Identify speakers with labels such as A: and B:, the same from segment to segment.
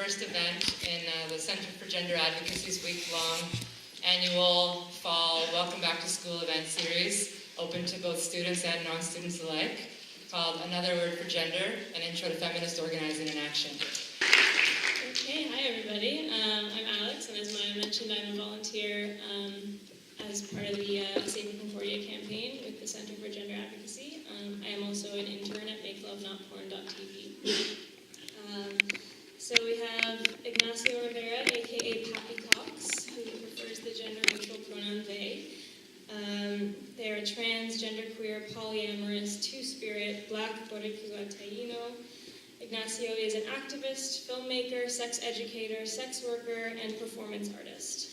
A: first event in the Center for Gender Advocacy's week-long annual fall Welcome Back to School event series, open to both students and non-students alike, called Another Word for Gender, an Intro to Feminist Organizing and Action.
B: Okay, hi everybody. I'm Alex, and as Maya mentioned, I'm a volunteer as part of the Safe and Concordia campaign with the Center for Gender Advocacy. I am also an intern at makelovenotporn.tv. So we have Ignacio Rivera, aka Papi Coxxx, who prefers the gender-neutral pronoun they. They're a trans, genderqueer, polyamorous, two-spirit, Black Boricua Taino. Ignacio is an activist, filmmaker, sex educator, sex worker, and performance artist.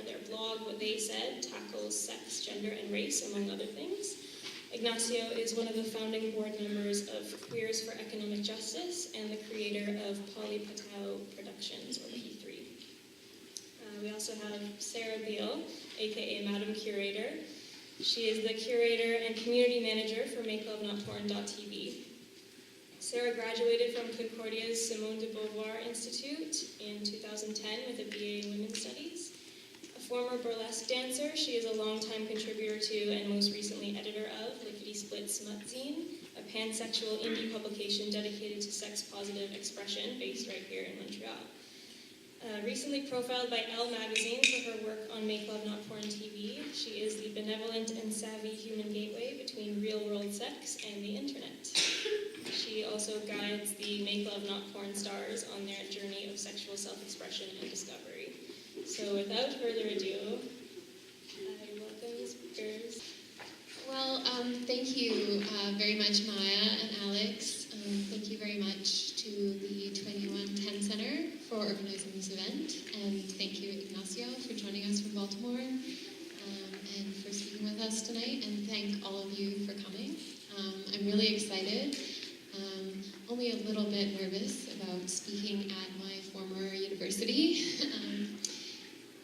B: Their blog, What They Said, tackles sex, gender, and race, among other things. Ignacio is one of the founding board members of Queers for Economic Justice and the creator of Poly Patao Productions, or P3. We also have Sarah Beall, aka Madam Curator. She is the curator and community manager for makelovenotporn.tv. Sarah graduated from Concordia's Simone de Beauvoir Institute in 2010 with a BA in Women's Studies. A former burlesque dancer, she is a longtime contributor to and most recently editor of Lickety Split Smut Zine, a pansexual indie publication dedicated to sex-positive expression based right here in Montreal. Recently profiled by Elle magazine for her work on Make Love Not Porn TV, she is the benevolent and savvy human gateway between real-world sex and the internet. She also guides the Make Love Not Porn stars on their journey of sexual self-expression and discovery. So without further ado, I welcome the speakers.
C: Well, thank you very much, Maya and Alex. Thank you very much to the 2110 Center for organizing this event. And thank you, Ignacio, for joining us from Baltimore and for speaking with us tonight. And thank all of you for coming. I'm really excited. Only a little bit nervous about speaking at my former university.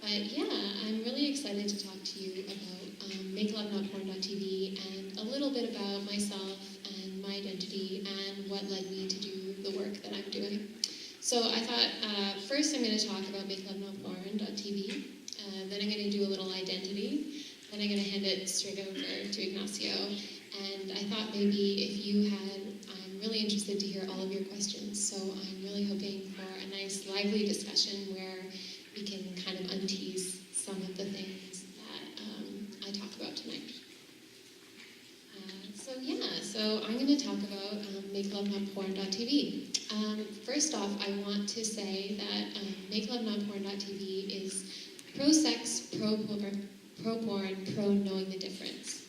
C: But yeah, I'm really excited to talk to you about makelovenotporn.tv and a little bit about myself and my identity and what led me to do the work that I'm doing. So I thought first I'm going to talk about makelovenotporn.tv, then I'm going to do a little identity, then I'm going to hand it straight over to Ignacio. And I thought maybe if you had, I'm really interested to hear all of your questions, so I'm really hoping for a nice lively discussion where we can kind of untease some of the things that I talk about tonight. So I'm going to talk about makelovenotporn.tv. First off, I want to say that makelovenotporn.tv is pro-sex, pro-porn, pro-knowing the difference.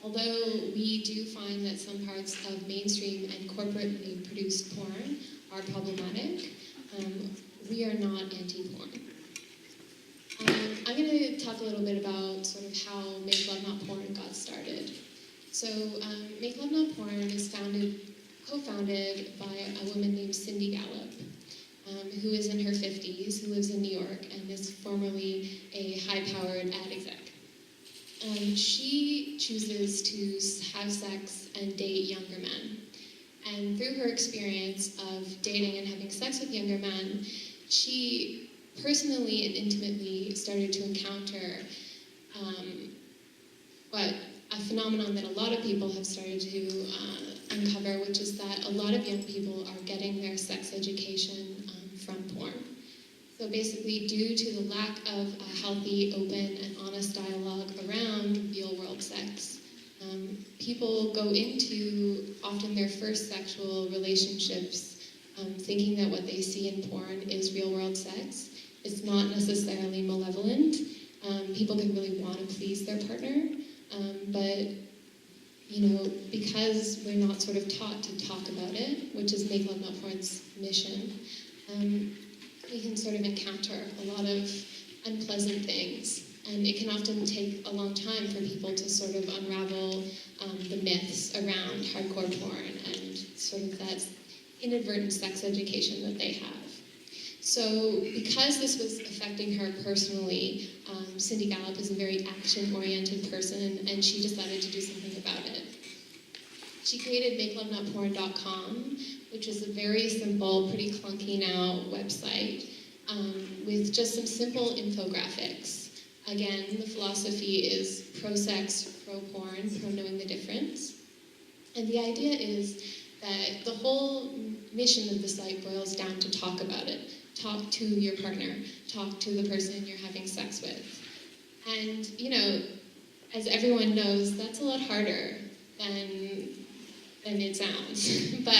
C: Although we do find that some parts of mainstream and corporately produced porn are problematic, we are not anti-porn. I'm going to talk a little bit about sort of how Make Love Not Porn got started. So Make Love Not Porn is co-founded by a woman named Cindy Gallup, who is in her 50s, who lives in New York, and is formerly a high-powered ad exec. She chooses to have sex and date younger men. And through her experience of dating and having sex with younger men, she personally and intimately started to encounter a phenomenon that a lot of people have started to uncover, which is that a lot of young people are getting their sex education from porn. So basically, due to the lack of a healthy, open, and honest dialogue around real-world sex, people go into often their first sexual relationships thinking that what they see in porn is real-world sex. It's not necessarily malevolent. People can really want to please their partner, but because we're not sort of taught to talk about it, which is Make Love Not Porn's mission, we can sort of encounter a lot of unpleasant things. And it can often take a long time for people to sort of unravel the myths around hardcore porn and sort of that inadvertent sex education that they have. So because this was affecting her personally, Cindy Gallup is a very action-oriented person, and she decided to do something about it. She created makelovenotporn.com, which is a very simple, pretty clunky now website with just some simple infographics. Again, the philosophy is pro-sex, pro-porn, pro-knowing the difference. And the idea is that the whole mission of the site boils down to talk about it. Talk to your partner. Talk to the person you're having sex with. And, you know, as everyone knows, that's a lot harder than it sounds. But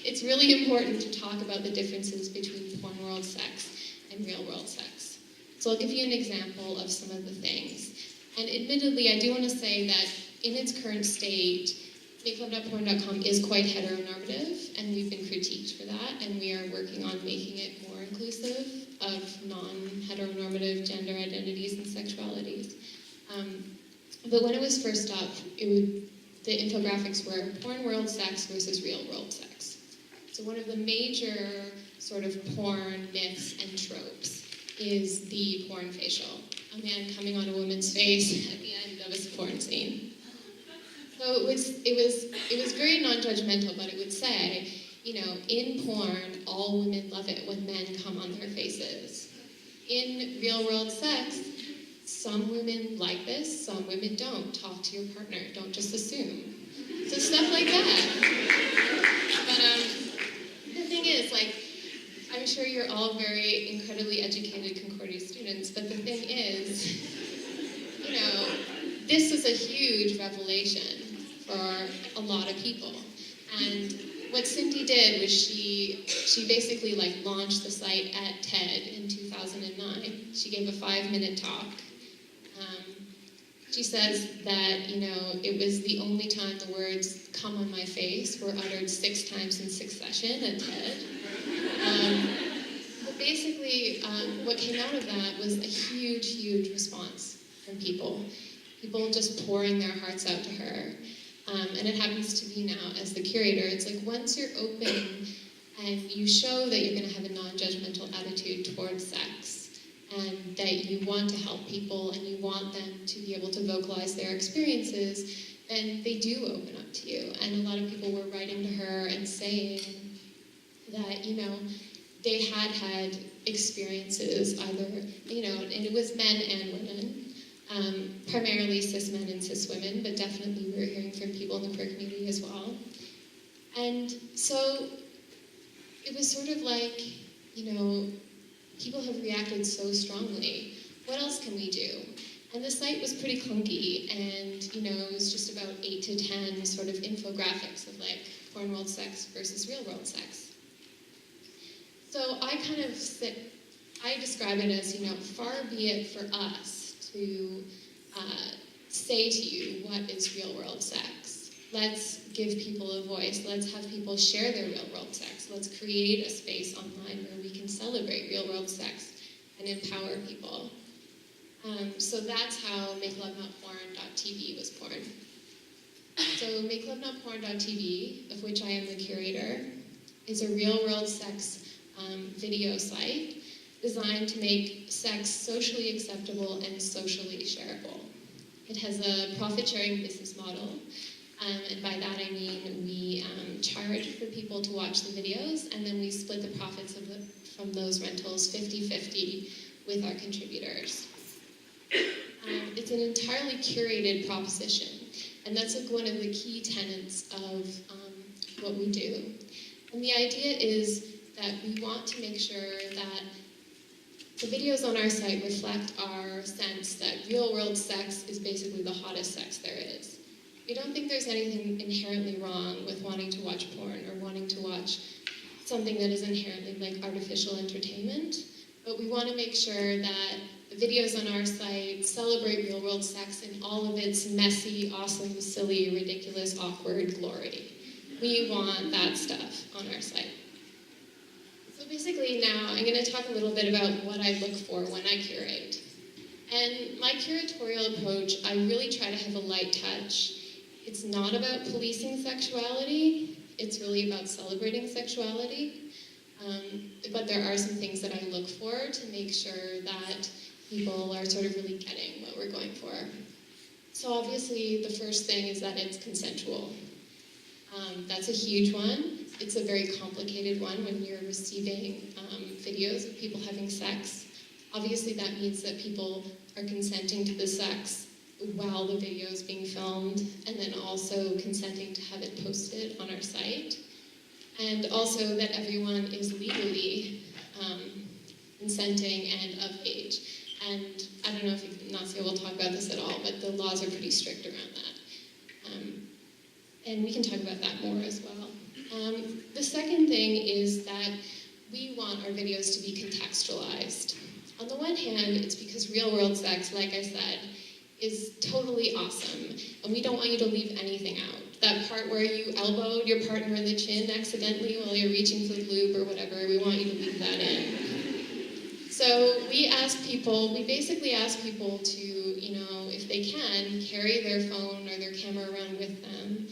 C: it's really important to talk about the differences between porn world sex and real world sex. So I'll give you an example of some of the things. And admittedly, I do want to say that in its current state, makelovenotporn.com is quite heteronormative, and we've been critiqued for that, and we are working on making it more inclusive of non-heteronormative gender identities and sexualities. But when it was first up, the infographics were porn world sex versus real world sex. So one of the major sort of porn myths and tropes is the porn facial. A man coming on a woman's face at the end of a porn scene. So it was very non-judgmental, but it would say, you know, in porn, all women love it when men come on their faces. In real world sex, some women like this, some women don't. Talk to your partner, don't just assume. So stuff like that. But the thing is, like, I'm sure you're all very incredibly educated Concordia students, but the thing is, you know, this was a huge revelation for a lot of people. And what Cindy did was she basically like launched the site at TED in 2009. She gave a 5-minute talk. She says that, you know, it was the only time the words "come on my face" were uttered 6 times in succession at TED. But basically, what came out of that was a huge, huge response from people. People just pouring their hearts out to her. And it happens to me now as the curator. It's like once you're open and you show that you're going to have a non-judgmental attitude towards sex, and that you want to help people and you want them to be able to vocalize their experiences, then they do open up to you. And a lot of people were writing to her and saying that, you know, they had experiences either, you know, and it was men and women, primarily cis men and cis women, but definitely we were hearing from people in the queer community as well. And so it was sort of like, you know, people have reacted so strongly. What else can we do? And the site was pretty clunky, and, you know, it was just about 8 to 10 sort of infographics of like porn world sex versus real world sex. So I kind of I describe it as, you know, far be it for us to say to you what is real world sex. Let's give people a voice. Let's have people share their real world sex. Let's create a space online where we can celebrate real world sex and empower people. So that's how makelovenotporn.tv was born. So makelovenotporn.tv, of which I am the curator, is a real world sex video site designed to make sex socially acceptable and socially shareable. It has a profit-sharing business model. And by that I mean we charge for people to watch the videos, and then we split the profits from those rentals 50-50 with our contributors. It's an entirely curated proposition, and that's like one of the key tenets of what we do. And the idea is that we want to make sure that the videos on our site reflect our sense that real world sex is basically the hottest sex there is. We don't think there's anything inherently wrong with wanting to watch porn or wanting to watch something that is inherently like artificial entertainment, but we want to make sure that the videos on our site celebrate real world sex in all of its messy, awesome, silly, ridiculous, awkward glory. We want that stuff on our site. So basically now I'm going to talk a little bit about what I look for when I curate. And my curatorial approach, I really try to have a light touch. It's not about policing sexuality, it's really about celebrating sexuality. But there are some things that I look for to make sure that people are sort of really getting what we're going for. So obviously the first thing is that it's consensual. That's a huge one. It's a very complicated one when you're receiving videos of people having sex. Obviously that means that people are consenting to the sex while the video is being filmed, and then also consenting to have it posted on our site. And also that everyone is legally consenting and of age. And I don't know if Ignacio will talk about this at all, but the laws are pretty strict around that. And we can talk about that more as well. The second thing is that we want our videos to be contextualized. On the one hand, it's because real-world sex, like I said, is totally awesome, and we don't want you to leave anything out. That part where you elbowed your partner in the chin accidentally while you're reaching for the lube or whatever, we want you to leave that in. So we basically ask people to, if they can, carry their phone or their camera around with them,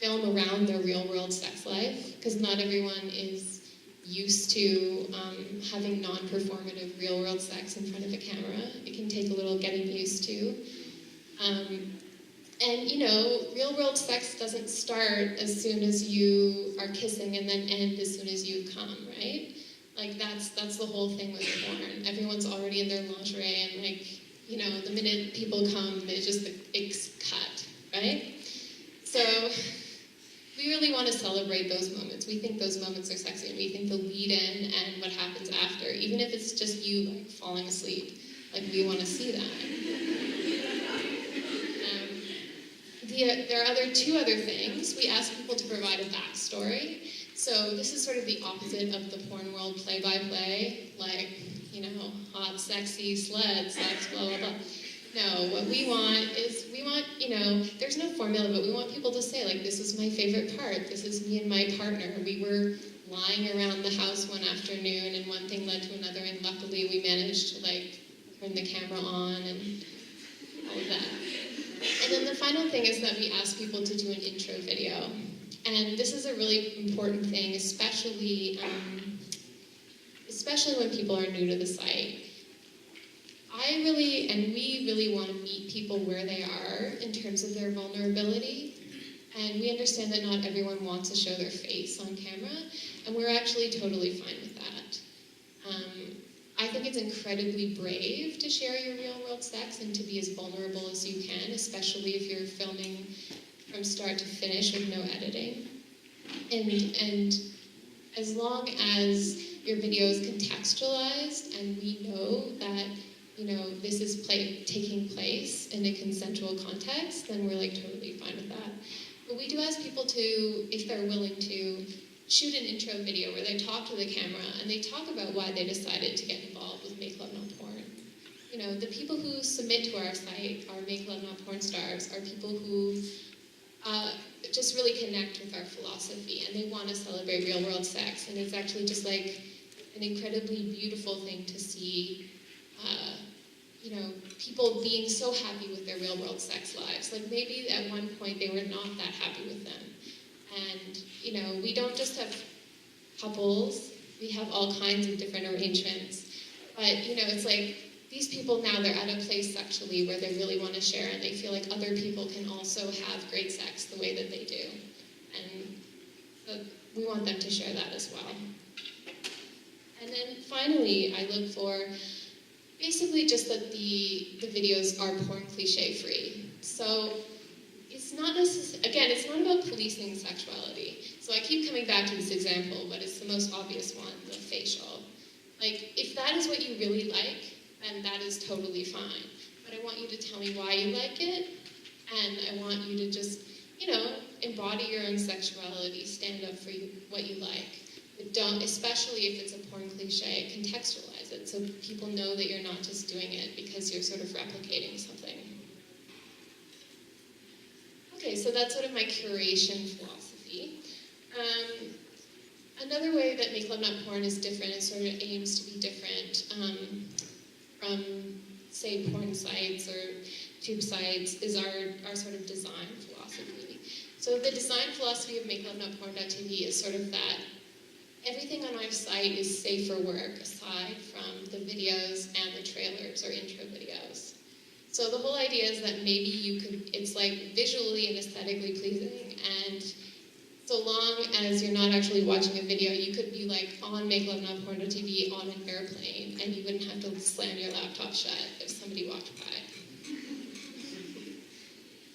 C: film around their real-world sex life, because not everyone is used to having non-performative real-world sex in front of a camera. It can take a little getting used to. Real-world sex doesn't start as soon as you are kissing and then end as soon as you come, right? Like, that's the whole thing with porn. Everyone's already in their lingerie, and the minute people come, it's cut, right? So we really want to celebrate those moments. We think those moments are sexy, and we think the lead-in and what happens after, even if it's just you falling asleep, we want to see that. There are two other things. We ask people to provide a backstory. So this is sort of the opposite of the porn world play-by-play, hot, sexy, sled, sex, blah, blah, blah. No, what we want is, there's no formula, but we want people to say, this is my favorite part. This is me and my partner. We were lying around the house one afternoon, and one thing led to another, and luckily we managed to, turn the camera on and all of that. And then the final thing is that we ask people to do an intro video. And this is a really important thing, especially when people are new to the site. We really want to meet people where they are in terms of their vulnerability. And we understand that not everyone wants to show their face on camera, and we're actually totally fine with that. I think it's incredibly brave to share your real-world sex and to be as vulnerable as you can, especially if you're filming from start to finish with no editing. And as long as your video is contextualized and we know that this is taking place in a consensual context, then we're totally fine with that. But we do ask people to, if they're willing to, shoot an intro video where they talk to the camera and they talk about why they decided to get involved with Make Love Not Porn. The people who submit to our site, our Make Love Not Porn stars, are people who just really connect with our philosophy, and they want to celebrate real-world sex, and it's actually just an incredibly beautiful thing to see. People being so happy with their real-world sex lives. Maybe at one point they were not that happy with them. And, we don't just have couples, we have all kinds of different arrangements. But, it's these people now, they're at a place sexually where they really want to share, and they feel like other people can also have great sex the way that they do. And so we want them to share that as well. And then finally, I look for basically just that the videos are porn cliche free. So it's not necessarily, again, it's not about policing sexuality. So I keep coming back to this example, but it's the most obvious one, the facial. If that is what you really like, then that is totally fine. But I want you to tell me why you like it, and I want you to just, embody your own sexuality, stand up for what you like. But don't, especially if it's a porn cliche, contextualize it so people know that you're not just doing it because you're sort of replicating something. Okay, so that's sort of my curation philosophy. Another way that Make Love Not Porn is different, it sort of aims to be different from, say, porn sites or tube sites, is our sort of design philosophy. So the design philosophy of MakeLoveNotPorn.tv is sort of that everything on our site is safe for work, aside from the videos and the trailers or intro videos. So the whole idea is that maybe it's visually and aesthetically pleasing, and So long as you're not actually watching a video, you could be like on MakeLoveNotPorn.tv on an airplane, and you wouldn't have to slam your laptop shut if somebody walked by.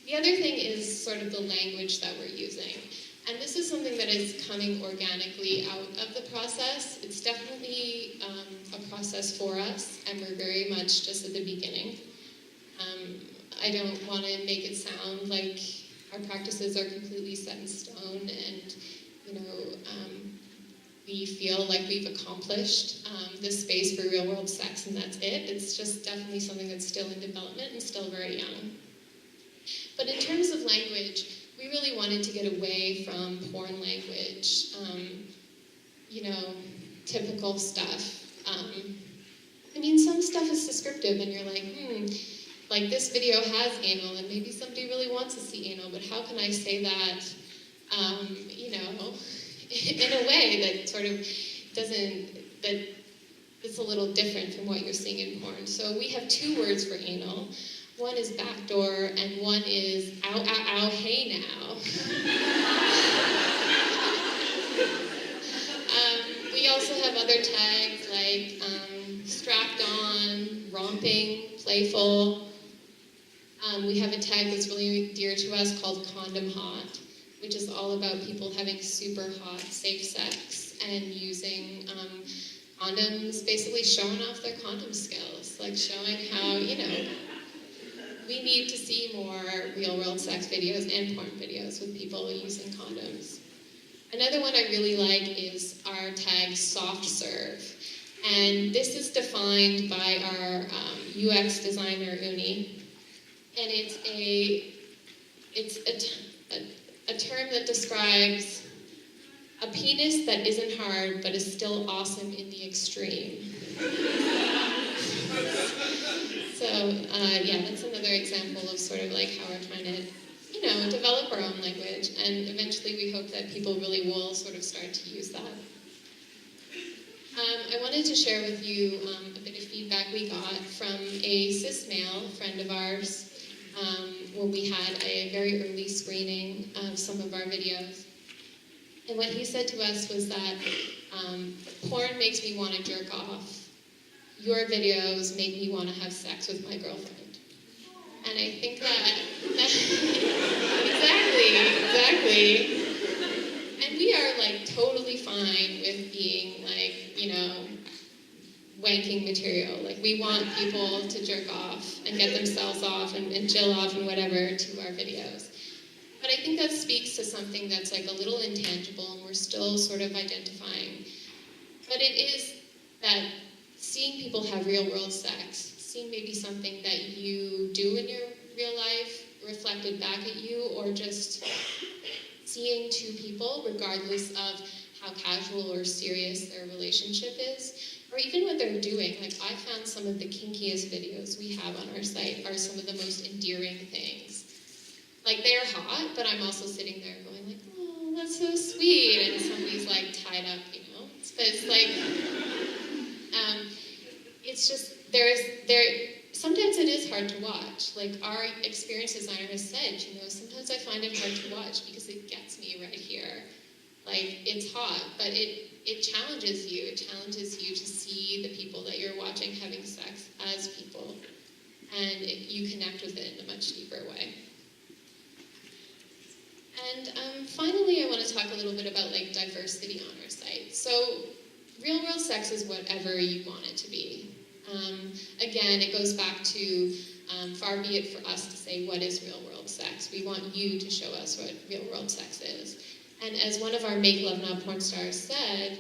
C: The other thing is sort of the language that we're using. And this is something that is coming organically out of the process. It's definitely a process for us, and we're very much just at the beginning. I don't want to make it sound like our practices are completely set in stone and, we feel like we've accomplished this space for real-world sex and that's it. It's just definitely something that's still in development and still very young. But in terms of language, we really wanted to get away from porn language, typical stuff. Some stuff is descriptive and you're like this video has anal and maybe somebody really wants to see anal, but how can I say that, in a way that sort of it's a little different from what you're seeing in porn. So we have 2 words for anal. One is backdoor, and one is ow, ow, ow, hey now. We also have other tags like strapped on, romping, playful. We have a tag that's really dear to us called condom hot, which is all about people having super hot, safe sex and using condoms, basically showing off their condom skills, like showing how, we need to see more real-world sex videos and porn videos with people using condoms. Another one I really like is our tag soft serve. And this is defined by our UX designer, Uni. And it's a term that describes a penis that isn't hard but is still awesome in the extreme. So, that's another example of sort of like how we're trying to, develop our own language, and eventually we hope that people really will sort of start to use that. I wanted to share with you a bit of feedback we got from a cis male friend of ours when we had a very early screening of some of our videos. And what he said to us was that porn makes me want to jerk off. Your videos make me want to have sex with my girlfriend. And I think that exactly. And we are like totally fine with being like, wanking material. Like we want people to jerk off and get themselves off and chill off and whatever to our videos. But I think that speaks to something that's like a little intangible and we're still sort of identifying. But it is that seeing people have real-world sex, seeing maybe something that you do in your real life reflected back at you, or just seeing 2 people, regardless of how casual or serious their relationship is, or even what they're doing. Like, I found some of the kinkiest videos we have on our site are some of the most endearing things. Like, they're hot, but I'm also sitting there going like, oh, that's so sweet, and somebody's like tied up, But it's like, it's just, sometimes it is hard to watch. Like our experience designer has said, sometimes I find it hard to watch because it gets me right here. Like, it's hot, but it challenges you. It challenges you to see the people that you're watching having sex as people. And you connect with it in a much deeper way. And finally, I want to talk a little bit about like diversity on our site. So real-world sex is whatever you want it to be. Again, it goes back to far be it for us to say what is real-world sex. We want you to show us what real-world sex is. And as one of our Make Love Not Porn stars said,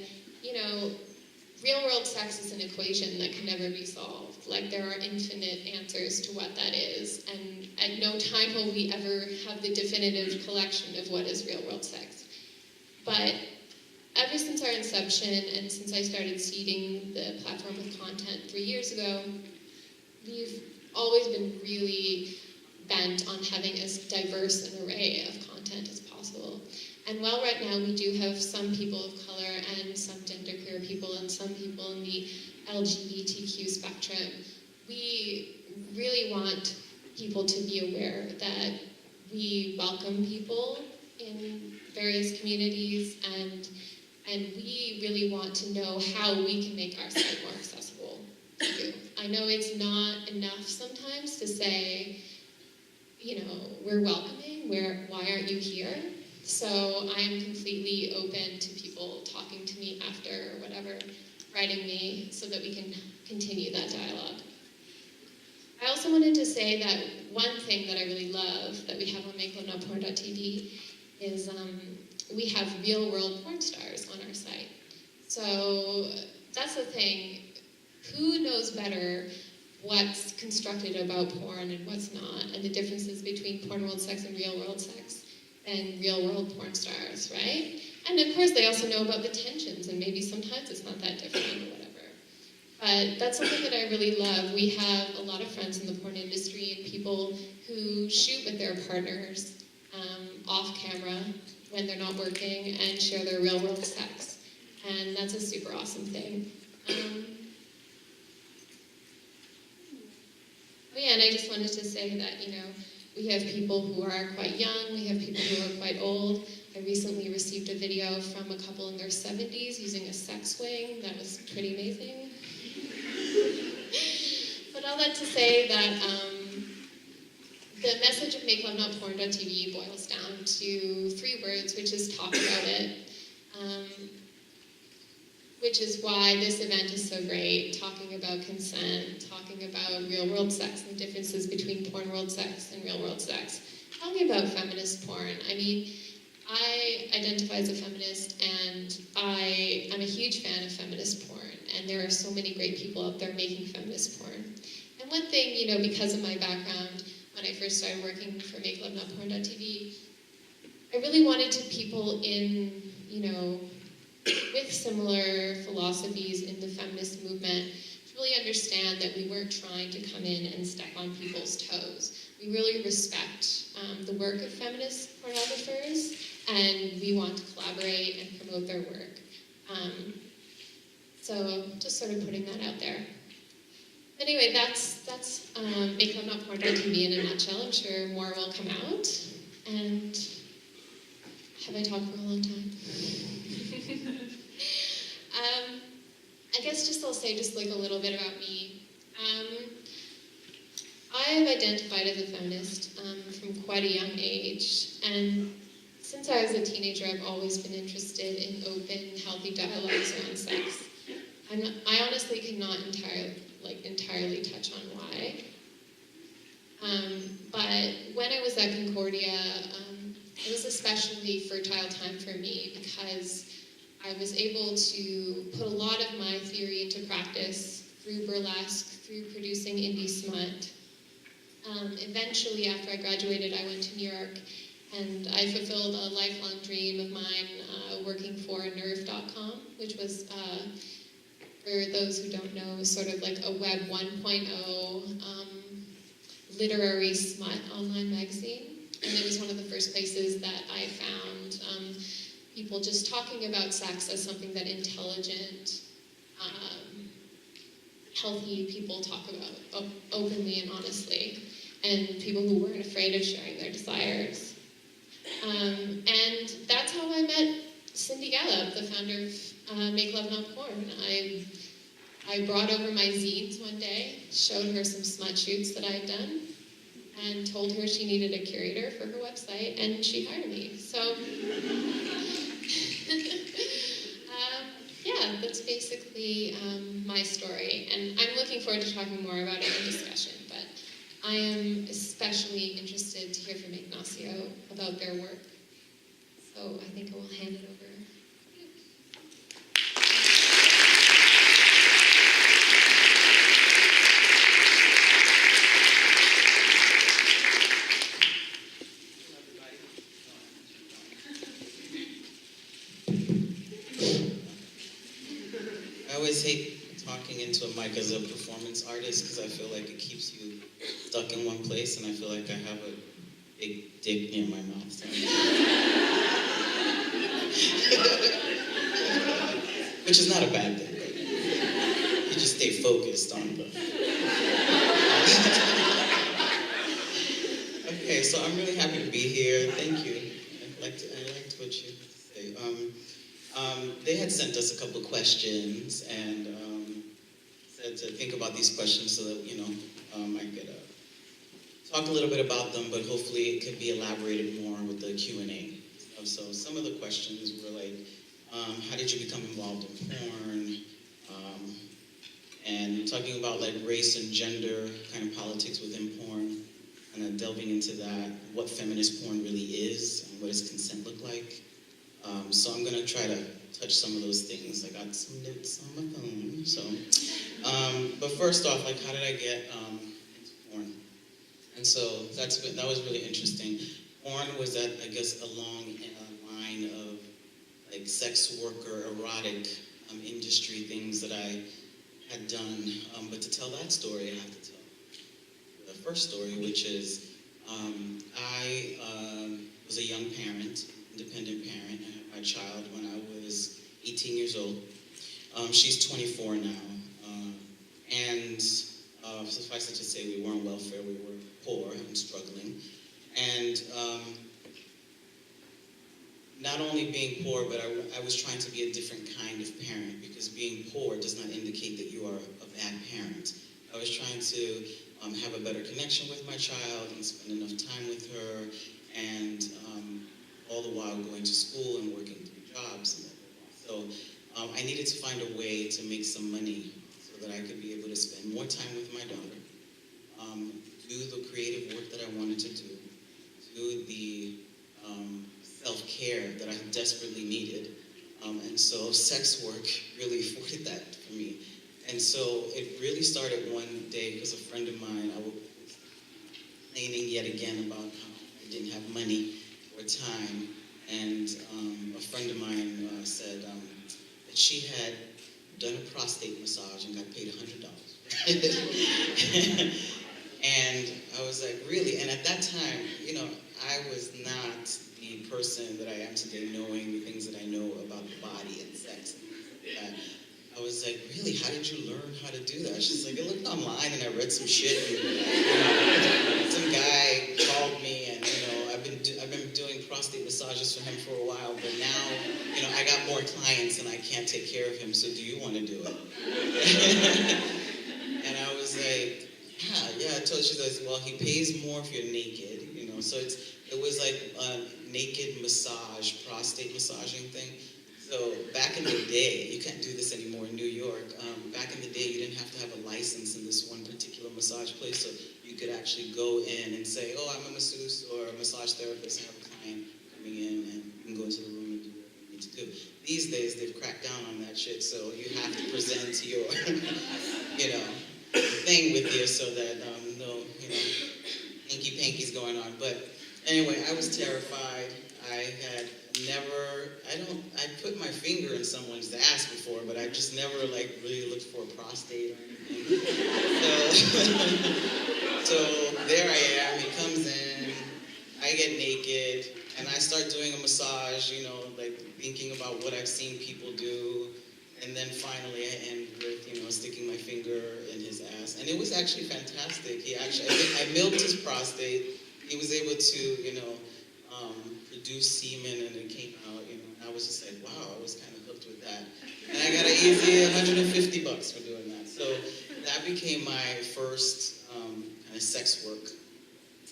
C: real-world sex is an equation that can never be solved. Like, there are infinite answers to what that is, and at no time will we ever have the definitive collection of what is real-world sex. But ever since our inception, and since I started seeding the platform with content 3 years ago, we've always been really bent on having as diverse an array of content as possible. And while right now we do have some people of color and some genderqueer people and some people in the LGBTQ spectrum, we really want people to be aware that we welcome people in various communities, and we really want to know how we can make our site more accessible to you. I know it's not enough sometimes to say, you know, we're welcoming, why aren't you here? So I'm completely open to people talking to me after or whatever, writing me so that we can continue that dialogue. I also wanted to say that one thing that I really love that we have on makelovenoporn.tv is we have real-world porn stars on our site. So that's the thing. Who knows better what's constructed about porn and what's not, and the differences between porn world sex and real world sex and real world porn stars, right? And of course they also know about the tensions, and maybe sometimes it's not that different or whatever. But that's something that I really love. We have a lot of friends in the porn industry and people who shoot with their partners off camera when they're not working and share their real world sex. And that's a super awesome thing. Oh yeah, and I just wanted to say that, you know, we have people who are quite young, we have people who are quite old. I recently received a video from a couple in their 70s using a sex swing. That was pretty amazing. But all that to say that the message of makelovenoporn.tv boils down to 3 words, which is talk about it. Which is why this event is so great, talking about consent, talking about real-world sex and the differences between porn world sex and real-world sex, talking about feminist porn. I mean, I identify as a feminist, and I am a huge fan of feminist porn, and there are so many great people out there making feminist porn. And one thing, you know, because of my background, when I first started working for makelovenoporn.tv, I really wanted to people in, you know, with similar philosophies in the feminist movement to really understand that we weren't trying to come in and step on people's toes. We really respect the work of feminist pornographers, and we want to collaborate and promote their work. So just sort of putting that out there. Anyway, that's makelovenoporn.tv in a nutshell. I'm sure more will come out. And have I talked for a long time? I guess I'll say just like a little bit about me. I have identified as a feminist from quite a young age, and since I was a teenager, I've always been interested in open, healthy dialogues around sex. I honestly cannot entirely touch on why. But when I was at Concordia, it was especially fertile time for me because I was able to put a lot of my theory into practice through burlesque, through producing indie smut. Eventually, after I graduated, I went to New York, and I fulfilled a lifelong dream of mine working for nerve.com, which was, for those who don't know, sort of like a Web 1.0 literary smut online magazine. And it was one of the first places that I found people just talking about sex as something that intelligent, healthy people talk about openly and honestly, and people who weren't afraid of sharing their desires. And that's how I met Cindy Gallup, the founder of Make Love Not Porn. I brought over my zines one day, showed her some smut shoots that I had done, and told her she needed a curator for her website, and she hired me. So, yeah, that's basically my story. And I'm looking forward to talking more about it in discussion, but I am especially interested to hear from Ignacio about their work. So I think I will hand it over.
D: I always hate talking into a mic as a performance artist because I feel like it keeps you stuck in one place, and I feel like I have a big dick near my mouth. So. Which is not a bad thing, but you just stay focused on the... Okay, so I'm really happy to be here. Thank you. I'd like to what you say. They had sent us a couple of questions and said to think about these questions so that, I could talk a little bit about them, but hopefully it could be elaborated more with the Q&A. So some of the questions were like, how did you become involved in porn? And talking about like race and gender kind of politics within porn, and delving into that, what feminist porn really is, and what does consent look like. So I'm gonna try to touch some of those things. I got some notes on my phone. So, but first off, like, how did I get into porn? And so that was really interesting. Porn was at, I guess, a long line of like sex worker, erotic industry things that I had done. But to tell that story, I have to tell the first story, which is I was a young parent, independent parent. I had my child when I was 18 years old. She's 24 now. And suffice it to say, we weren't welfare, we were poor and struggling. And not only being poor, but I was trying to be a different kind of parent, because being poor does not indicate that you are a bad parent. I was trying to have a better connection with my child and spend enough time with her, and all the while going to school and working 3 jobs. So I needed to find a way to make some money so that I could be able to spend more time with my daughter, do the creative work that I wanted to do the self-care that I desperately needed. And so sex work really afforded that for me. And so it really started one day because a friend of mine, I was complaining yet again about how I didn't have money or time. And a friend of mine said that she had done a prostate massage and got paid $100. And I was like, really? And at that time, I was not the person that I am today, knowing the things that I know about the body and sex. I was like, really? How did you learn how to do that? She's like, I looked online and I read some shit. And, some guy called me, and I've been doing prostate massages for him for a while, but now I got more clients and I can't take care of him. So do you want to do it? And I was like, yeah. I told her. She says, well, he pays more if you're naked. So it was like a naked massage, prostate massaging thing. So back in the day, you can't do this anymore in New York. Back in the day, you didn't have to have a license in this one particular massage place, so you could actually go in and say, oh, I'm a masseuse or a massage therapist. I have a client coming in, and you can go into the room and do what you need to do. These days, they've cracked down on that shit, so you have to present your, thing with you so that no, hanky panky's going on. But anyway, I was terrified. I put my finger in someone's ass before, but I just never really looked for a prostate or anything. So there I am, he comes in, I get naked, and I start doing a massage, thinking about what I've seen people do, and then finally I end with, sticking my finger in his ass. And it was actually fantastic. I milked his prostate. He was able to, produce semen, and it came out, and I was just like, wow, I was kind of hooked with that. And I got an easy $150 for doing that. So that became my first kind of sex work,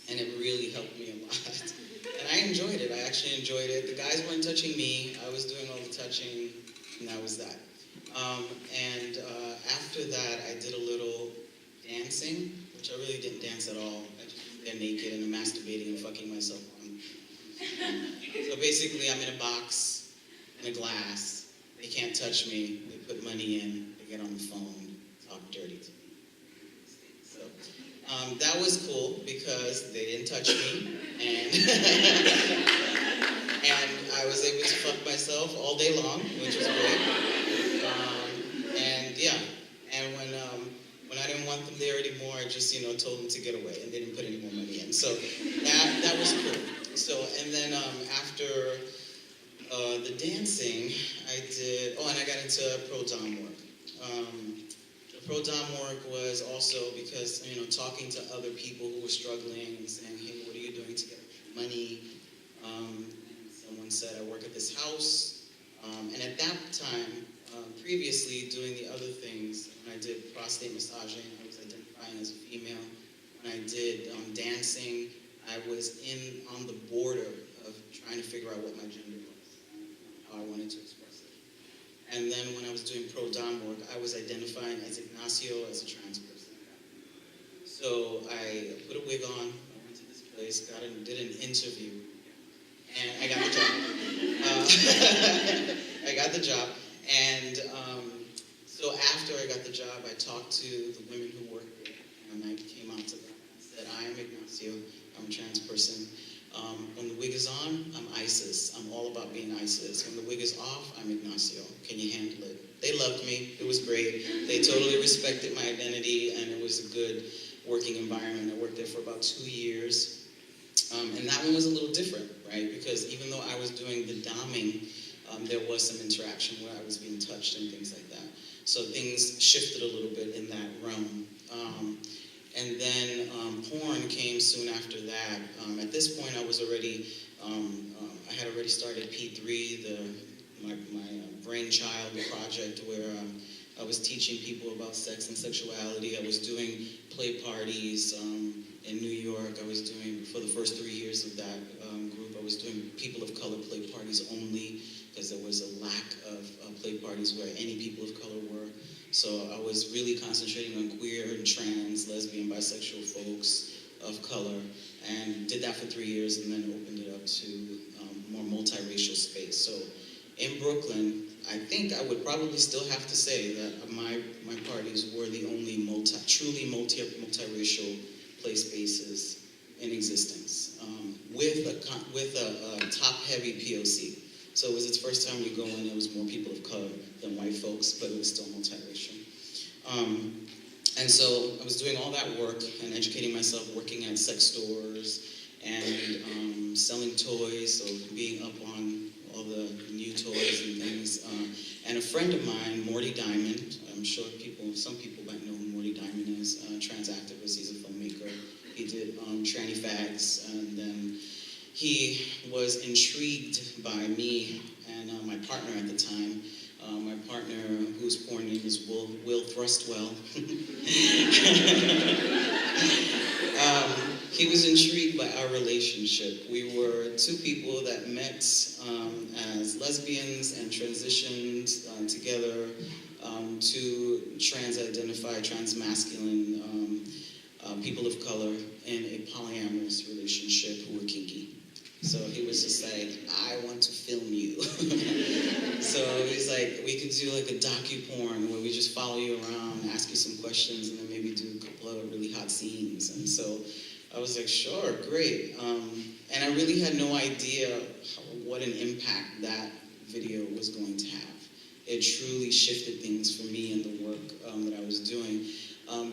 D: and it really helped me a lot. And I enjoyed it. I actually enjoyed it. The guys weren't touching me. I was doing all the touching, and that was that. And after that, I did a little dancing, which I really didn't dance at all. I just was there naked and masturbating and fucking myself on. So basically, I'm in a box, in a glass. They can't touch me. They put money in. They get on the phone, talk dirty to me. So that was cool because they didn't touch me, and and I was able to fuck myself all day long, which was great. And when I didn't want them there anymore, I just told them to get away, and they didn't put any more money in. So that was cool. So, and then after the dancing, I did, and I got into pro-dom work. The pro-dom work was also because, talking to other people who were struggling and saying, hey, what are you doing to get money? And someone said, I work at this house. And at that time, previously doing the other things, when I did prostate massaging, I was identifying as a female. When I did dancing, I was on the border of trying to figure out what my gender was, how I wanted to express it. And then when I was doing pro-dom work, I was identifying as Ignacio as a trans person. So I put a wig on, I went to this place, did an interview, and I got the job. I got the job, and so after I got the job, I talked to the women who worked there, and I came out to them and said, I am Ignacio, I'm a trans person. When the wig is on, I'm Isis. I'm all about being Isis. When the wig is off, I'm Ignacio. Can you handle it? They loved me. It was great. They totally respected my identity, and it was a good working environment. I worked there for about 2 years. And that one was a little different, right? Because even though I was doing the doming, there was some interaction where I was being touched and things like that. So things shifted a little bit in that realm. And then porn came soon after that. At this point, I was already, I had already started P3, my brainchild project, where I was teaching people about sex and sexuality. I was doing play parties in New York. I was doing, for the first 3 years of that group, I was doing people of color play parties only, because there was a lack of play parties where any people of color were. So I was really concentrating on queer and trans, lesbian, bisexual folks of color, and did that for 3 years, and then opened it up to more multiracial space. So in Brooklyn, I think I would probably still have to say that my parties were the only truly multiracial play spaces in existence, with a top-heavy POC. So it was its first time you go in, there was more people of color than white folks, but it was still multiracial. And so I was doing all that work and educating myself, working at sex stores and selling toys, so being up on all the new toys and things. And a friend of mine, Morty Diamond, I'm sure some people might know who Morty Diamond is, trans activist, he's a filmmaker. He did Tranny Fags, and then he was intrigued by me and my partner at the time. My partner, whose porn name is Will Thrustwell. He was intrigued by our relationship. We were two people that met as lesbians and transitioned together to trans-identified, trans-masculine people of color in a polyamorous relationship who were kinky. So he was just like, I want to film you. So he's like, we could do like a docu-porn where we just follow you around, ask you some questions, and then maybe do a couple of really hot scenes. And so I was like, sure, great. And I really had no idea what an impact that video was going to have. It truly shifted things for me in the work that I was doing,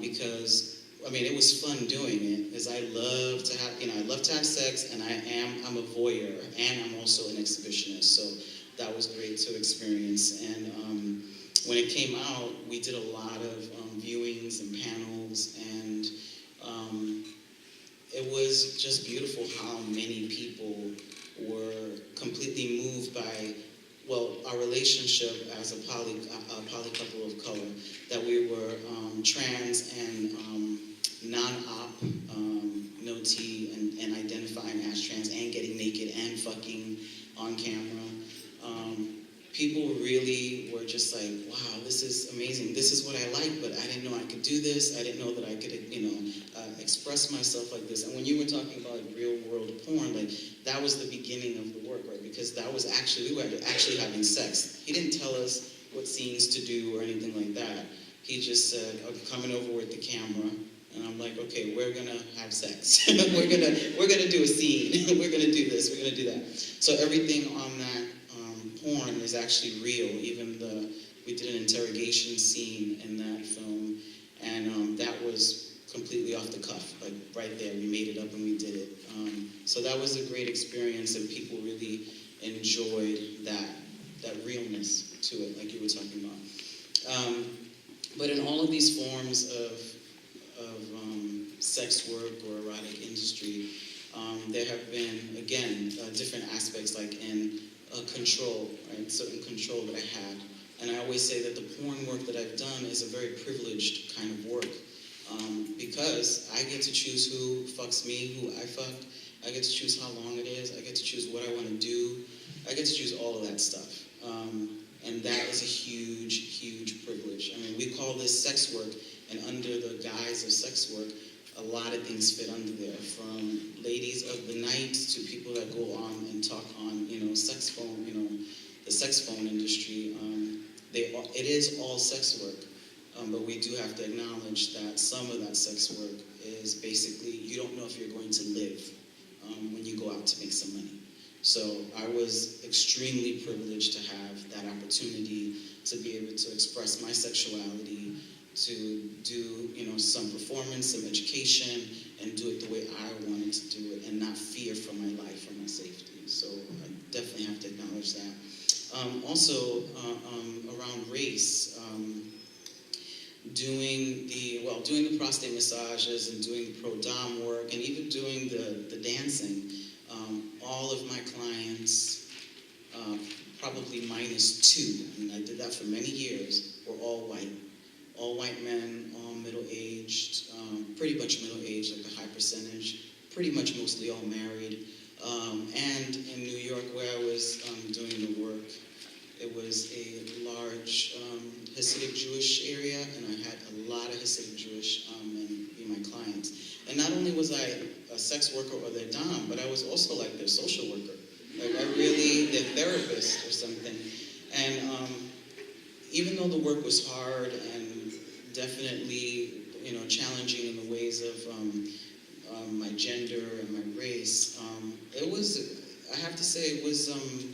D: because I mean, it was fun doing it, because I love to have sex, and I'm a voyeur, and I'm also an exhibitionist, so that was great to experience. And when it came out, we did a lot of viewings and panels, and it was just beautiful how many people were completely moved by, well, our relationship as a poly couple of color, that we were trans and non-op, no T, and identifying as trans, and getting naked and fucking on camera. People really were just like, wow, this is amazing. This is what I like, but I didn't know I could do this. I didn't know that I could, express myself like this. And when you were talking about like, real world porn, like that was the beginning of the work, right? Because that was we were actually having sex. He didn't tell us what scenes to do or anything like that. He just said, I'm coming over with the camera. And I'm like, okay, we're gonna have sex. we're gonna do a scene. We're gonna do this. We're gonna do that. So everything on that porn is actually real. Even we did an interrogation scene in that film, and that was completely off the cuff, like right there. We made it up and we did it. So that was a great experience, and people really enjoyed that realness to it, like you were talking about. But in all of these forms of sex work or erotic industry, there have been, again, different aspects, like in a control, right? Certain control that I had. And I always say that the porn work that I've done is a very privileged kind of work, because I get to choose who fucks me, who I fuck. I get to choose how long it is. I get to choose what I want to do. I get to choose all of that stuff. And that is a huge, huge privilege. I mean, we call this sex work, and under the guise of sex work, a lot of things fit under there, from ladies of the night to people that go on and talk on, sex phone, the sex phone industry. It is all sex work, but we do have to acknowledge that some of that sex work is basically, you don't know if you're going to live when you go out to make some money. So I was extremely privileged to have that opportunity to be able to express my sexuality, to do, some performance, some education, and do it the way I wanted to do it, and not fear for my life or my safety. So I definitely have to acknowledge that. Also, around race, doing the prostate massages and doing the pro-dom work, and even doing the dancing, all of my clients, probably minus two, and I did that for many years, were all white. All white men, all middle-aged, pretty much middle-aged, like a high percentage, pretty much mostly all married. And in New York, where I was doing the work, it was a large Hasidic Jewish area, and I had a lot of Hasidic Jewish men be my clients. And not only was I a sex worker or their dom, but I was also like their social worker. Like their therapist or something. And even though the work was hard and definitely, challenging in the ways of my gender and my race, I have to say, it was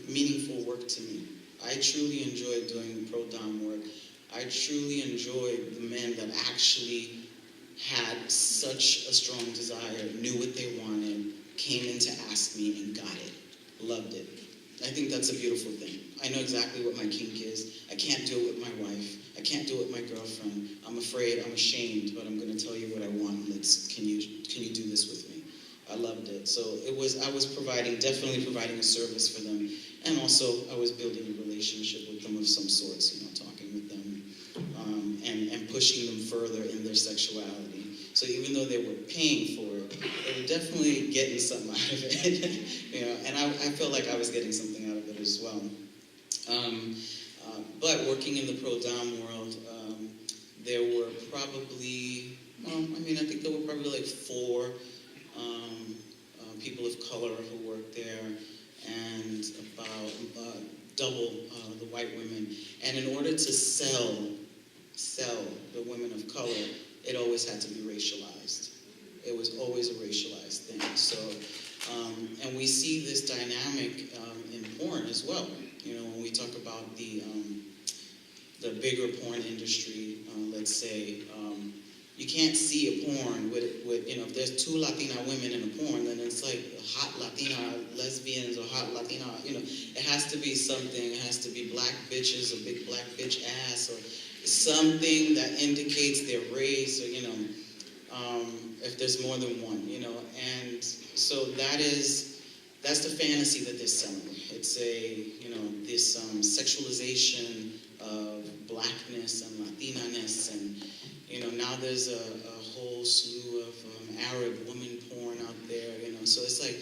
D: meaningful work to me. I truly enjoyed doing the pro-dom work. I truly enjoyed the men that actually had such a strong desire, knew what they wanted, came in to ask me and got it, loved it. I think that's a beautiful thing. I know exactly what my kink is. I can't do it with my wife. I can't do it with my girlfriend. I'm afraid, I'm ashamed, but I'm going to tell you what I want. Can you do this with me? I loved it. So I was definitely providing a service for them. And also, I was building a relationship with them of some sorts, talking with them, and pushing them further in their sexuality. So even though they were paying for it, they were definitely getting something out of it, and I felt like I was getting something out of it as well. But working in the pro-dom world, there were probably, I think there were probably like 4 people of color who worked there, and about double the white women. And in order to sell the women of color, it always had to be racialized. It was always a racialized thing. So, and we see this dynamic in porn as well. When we talk about the bigger porn industry, let's say, you can't see a porn with if there's 2 Latina women in a porn, then it's like hot Latina lesbians or hot Latina, it has to be something. It has to be black bitches or big black bitch ass or something that indicates their race, or if there's more than one, and so that's the fantasy that they're selling. It's this sexualization of blackness and Latina-ness, and now there's a whole slew of Arab woman porn out there, so it's like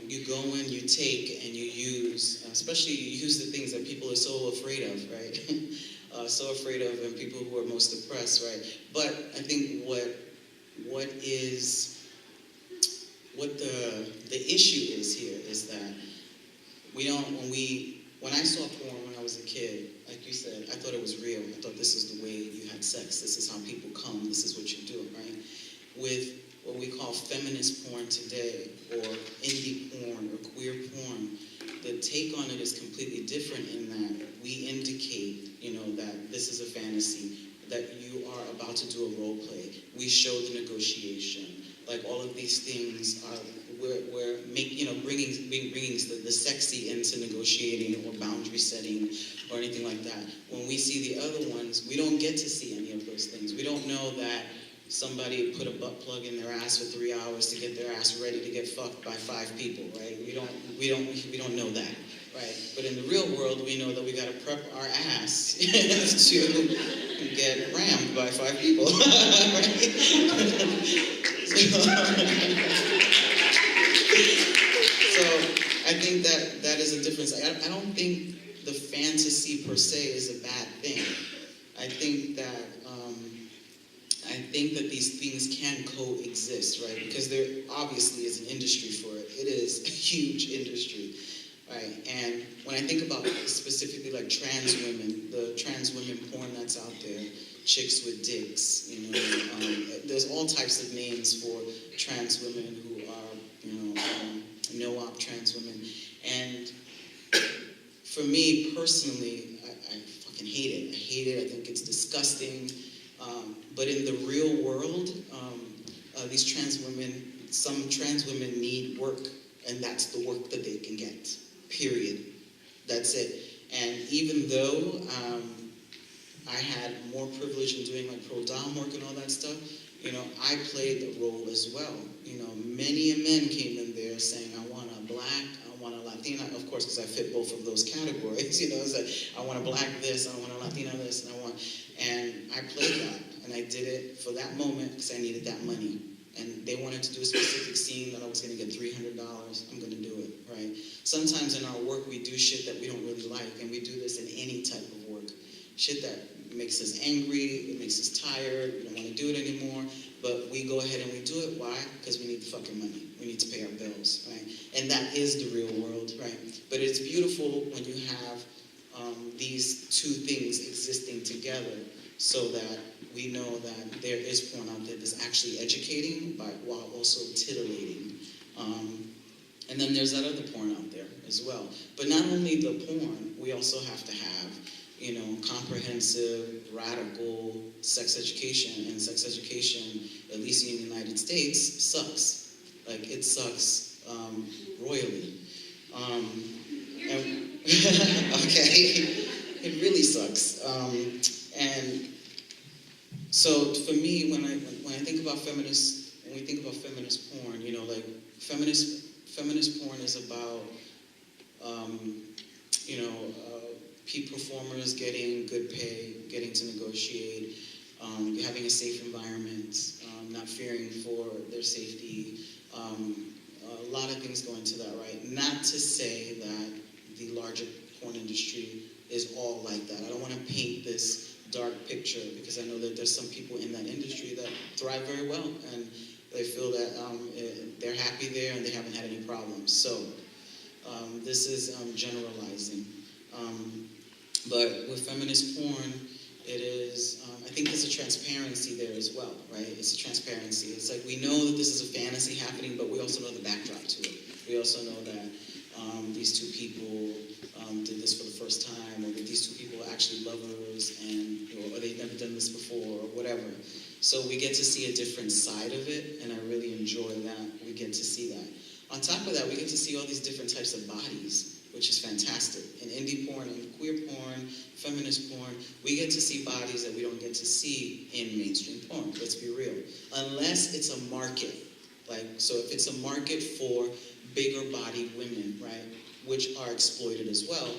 D: you go in, you take, and you use, especially you use the things that people are so afraid of, right? So afraid of, and people who are most oppressed, right? But I think what the issue is here is that when I saw porn when I was a kid, like you said, I thought it was real. I thought this is the way you had sex. This is how people come. This is what you do, right? With what we call feminist porn today, or indie porn, or queer porn, the take on it is completely different in that we indicate, that this is a fantasy, that you are about to do a role play. We show the negotiation. Like all of these things are, we're bringing the sexy into negotiating or boundary setting or anything like that. When we see the other ones, we don't get to see any of those things. We don't know that somebody put a butt plug in their ass for 3 hours to get their ass ready to get fucked by 5 people, right? We we don't know that, right? But in the real world, we know that we gotta prep our ass to get rammed by 5 people, right? So I think that is a difference. I don't think the fantasy per se is a bad thing. I think that these things can coexist, right? Because there obviously is an industry for it. It is a huge industry, right? And when I think about specifically like trans women, the trans women porn that's out there, chicks with dicks, you know, there's all types of names for trans women who are, you know, no-op trans women. And for me personally, I fucking hate it. I hate it. I think it's disgusting. But in the real world, these trans women, some trans women need work, and that's the work that they can get, period. That's it. And even though I had more privilege in doing like pro-dom work and all that stuff, you know, I played the role as well. You know, many men came in there saying, I want a black, I want a Latina, of course, because I fit both of those categories, you know, it's like, I want a black this, I want a Latina this, and I played that. And I did it for that moment because I needed that money. And they wanted to do a specific scene that I was going to get $300. I'm going to do it, right? Sometimes in our work, we do shit that we don't really like, and we do this in any type of work. Shit that makes us angry, it makes us tired, we don't want to do it anymore, but we go ahead and we do it. Why? Because we need the fucking money. We need to pay our bills, right? And that is the real world, right? But it's beautiful when you have these two things existing together so that we know that there is porn out there that's actually educating while also titillating. And then there's that other porn out there as well. But not only the porn, we also have to have, you know, comprehensive, radical sex education. And sex education, at least in the United States, sucks. Like, it sucks royally. Okay, it really sucks. And so for me, when I think about when we think about feminist porn, you know, like feminist porn is about, you know, peak performers getting good pay, getting to negotiate, having a safe environment, not fearing for their safety. A lot of things go into that, right? Not to say that the larger porn industry is all like that. I don't want to paint this dark picture because I know that there's some people in that industry that thrive very well and they feel that they're happy there and they haven't had any problems. So this is generalizing. But with feminist porn, it is, I think there's a transparency there as well, right? It's a transparency. It's like we know that this is a fantasy happening, but we also know the backdrop to it. We also know that these two people did this for the first time, or that these two people are actually lovers, and or they've never done this before, or whatever. So we get to see a different side of it, and I really enjoy that. We get to see that. On top of that, we get to see all these different types of bodies, which is fantastic. In indie porn, in queer porn, feminist porn, we get to see bodies that we don't get to see in mainstream porn, let's be real. Unless it's a market. Like, so if it's a market for bigger bodied women, right, which are exploited as well,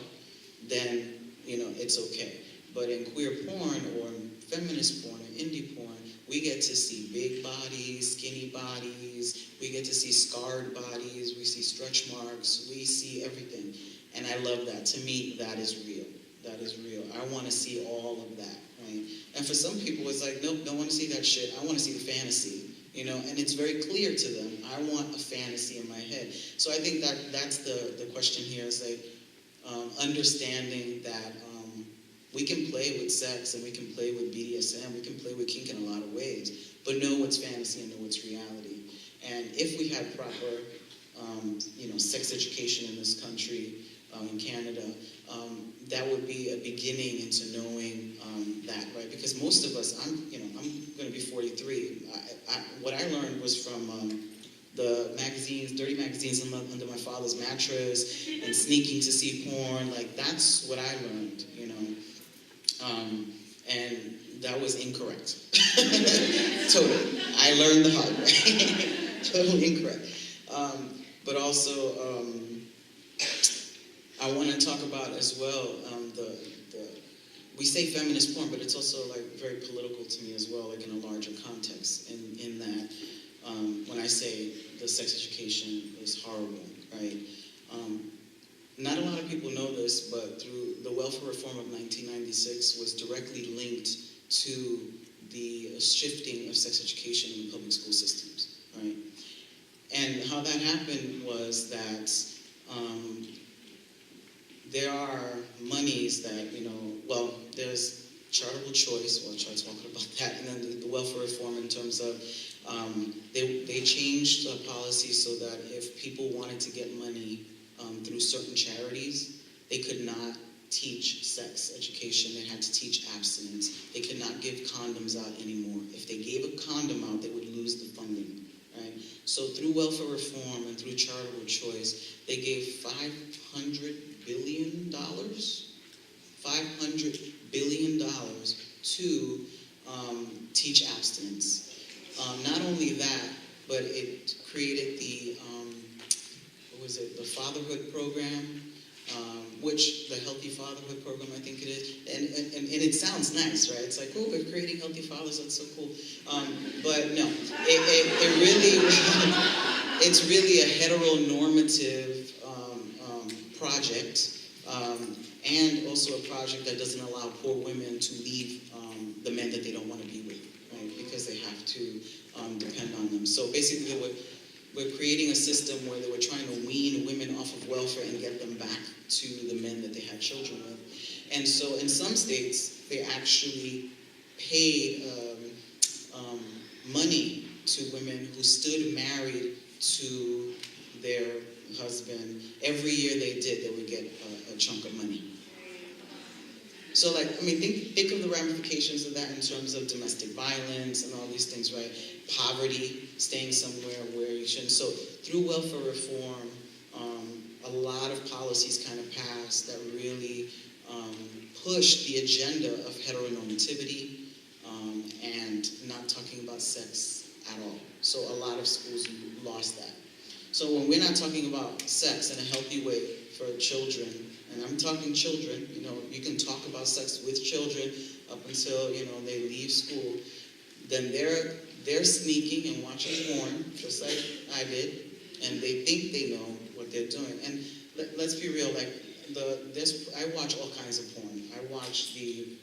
D: then, you know, it's okay. But in queer porn or in feminist porn or indie porn, we get to see big bodies, skinny bodies, we get to see scarred bodies, we see stretch marks, we see everything. And I love that. To me, that is real. That is real. I want to see all of that, right? And for some people, it's like, nope, don't want to see that shit. I want to see the fantasy, you know? And it's very clear to them. I want a fantasy in my head. So I think that's the question here is like understanding that we can play with sex and we can play with BDSM, we can play with kink in a lot of ways, but know what's fantasy and know what's reality. And if we had proper, you know, sex education in this country, in Canada, that would be a beginning into knowing that, right? Because most of us, I'm going to be 43. What I learned was from the magazines, dirty magazines under my father's mattress, and sneaking to see porn. Like, that's what I learned, you know. And that was incorrect. Totally. I learned the hard way. Totally incorrect. But also, talk about as well we say feminist porn, but it's also like very political to me as well, like in a larger context. In that, when I say the sex education is horrible, right? Not a lot of people know this, but through the welfare reform of 1996 was directly linked to the shifting of sex education in the public school systems, right? And how that happened was that there are monies that, there's charitable choice, we'll try talking about that, and then the welfare reform in terms of, they changed the policy so that if people wanted to get money through certain charities, they could not teach sex education, they had to teach abstinence. They could not give condoms out anymore. If they gave a condom out, they would lose the funding, right? So through welfare reform and through charitable choice, they gave $500 billion to teach abstinence. Not only that, but it created the the fatherhood program, which the healthy fatherhood program, I think it is, and it sounds nice, right? It's like, oh, we're creating healthy fathers, that's so cool. But no, it really, it's really a heteronormative project, and also a project that doesn't allow poor women to leave the men that they don't want to be with, right? Because they have to depend on them. So basically, we're creating a system where they were trying to wean women off of welfare and get them back to the men that they had children with. And so in some states, they actually paid money to women who stood married to their husband. Every year they would get a chunk of money. So think of the ramifications of that in terms of domestic violence and all these things, right? Poverty, staying somewhere where you shouldn't. So through welfare reform, a lot of policies kind of passed that really pushed the agenda of heteronormativity and not talking about sex at all. So a lot of schools lost that. So when we're not talking about sex in a healthy way for children, and I'm talking children, you can talk about sex with children up until, they leave school, then they're sneaking and watching porn, just like I did, and they think they know what they're doing. And let's be real, I watch all kinds of porn. I watch the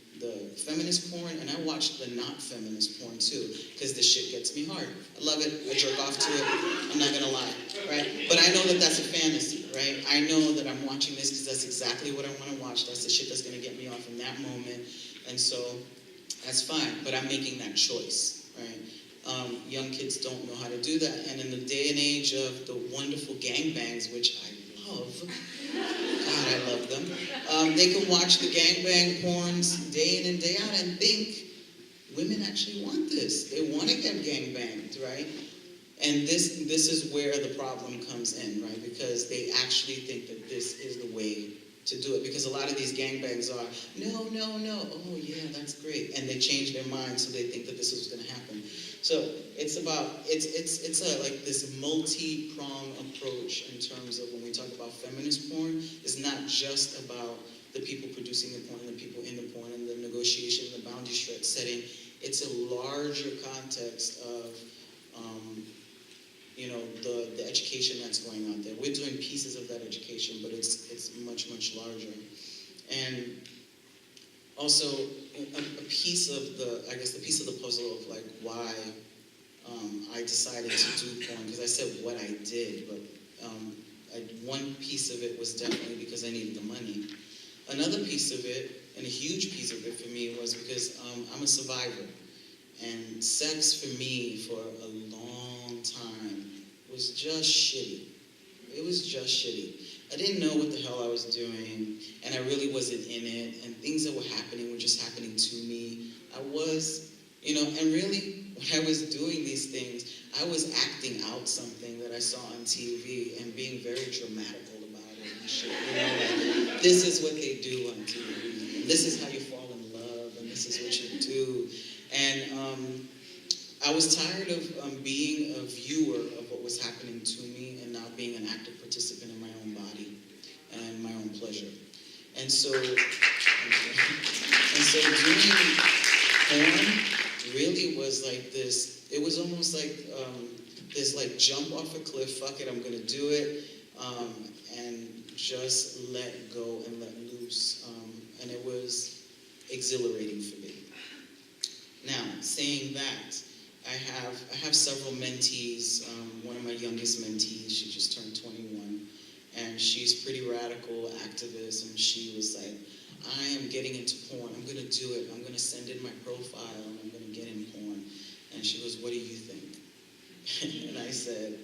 D: feminist porn, and I watch the not feminist porn too, because this shit gets me hard. I love it, I jerk off to it, I'm not gonna lie, right? But I know that that's a fantasy, right? I know that I'm watching this because that's exactly what I wanna watch. That's the shit that's gonna get me off in that moment, and so that's fine, but I'm making that choice, right? Young kids don't know how to do that, and in the day and age of the wonderful gangbangs, which I love, God, I love them. They can watch the gangbang porns day in and day out and think women actually want this. They want to get gangbanged, right? And this is where the problem comes in, right? Because they actually think that this is the way to do it. Because a lot of these gangbangs are, no. Oh yeah, that's great. And they change their mind, so they think that this is what's going to happen. So it's this multi-pronged approach in terms of when we talk about feminist porn. It's not just about the people producing the porn and the people in the porn and the negotiation and the boundary setting. It's a larger context of the education that's going on there. We're doing pieces of that education, but it's much, much larger. And also a piece of the puzzle of why I decided to do porn, because I said what I did, but one piece of it was definitely because I needed the money. Another piece of it, and a huge piece of it for me, was because I'm a survivor. And sex for me for a long time was just shitty. It was just shitty. I didn't know what the hell I was doing, and I really wasn't in it, and things that were happening were just happening to me. I was, and really, when I was doing these things, I was acting out something that I saw on TV and being very dramatical about it and shit, this is what they do on TV, this is how you fall in love, and this is what you do. And I was tired of being a viewer of what was happening to me and not being an active participant in my own body and my own pleasure. And so doing porn really was like this, it was almost like this like jump off a cliff, fuck it, I'm gonna do it, and just let go and let loose. And it was exhilarating for me. Now, saying that, I have several mentees. One of my youngest mentees, she just turned 21, and she's pretty radical activist, and she was like, I am getting into porn, I'm gonna do it, I'm gonna send in my profile, and I'm gonna get in porn. And she goes, what do you think? And I said,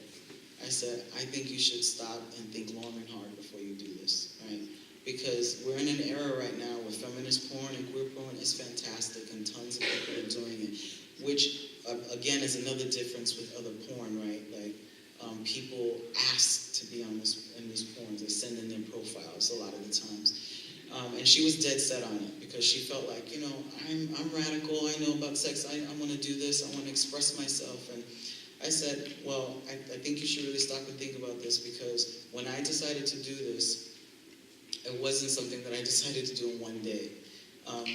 D: I think you should stop and think long and hard before you do this, right? Because we're in an era right now where feminist porn and queer porn is fantastic, and tons of people are doing it, which, again, is another difference with other porn, right? Like, people ask to be in these porns. They send in their profiles a lot of the times. And she was dead set on it because she felt like, you know, I'm radical, I know about sex, I want to do this, I want to express myself. And I said, well, I think you should really stop and think about this, because when I decided to do this, it wasn't something that I decided to do in one day.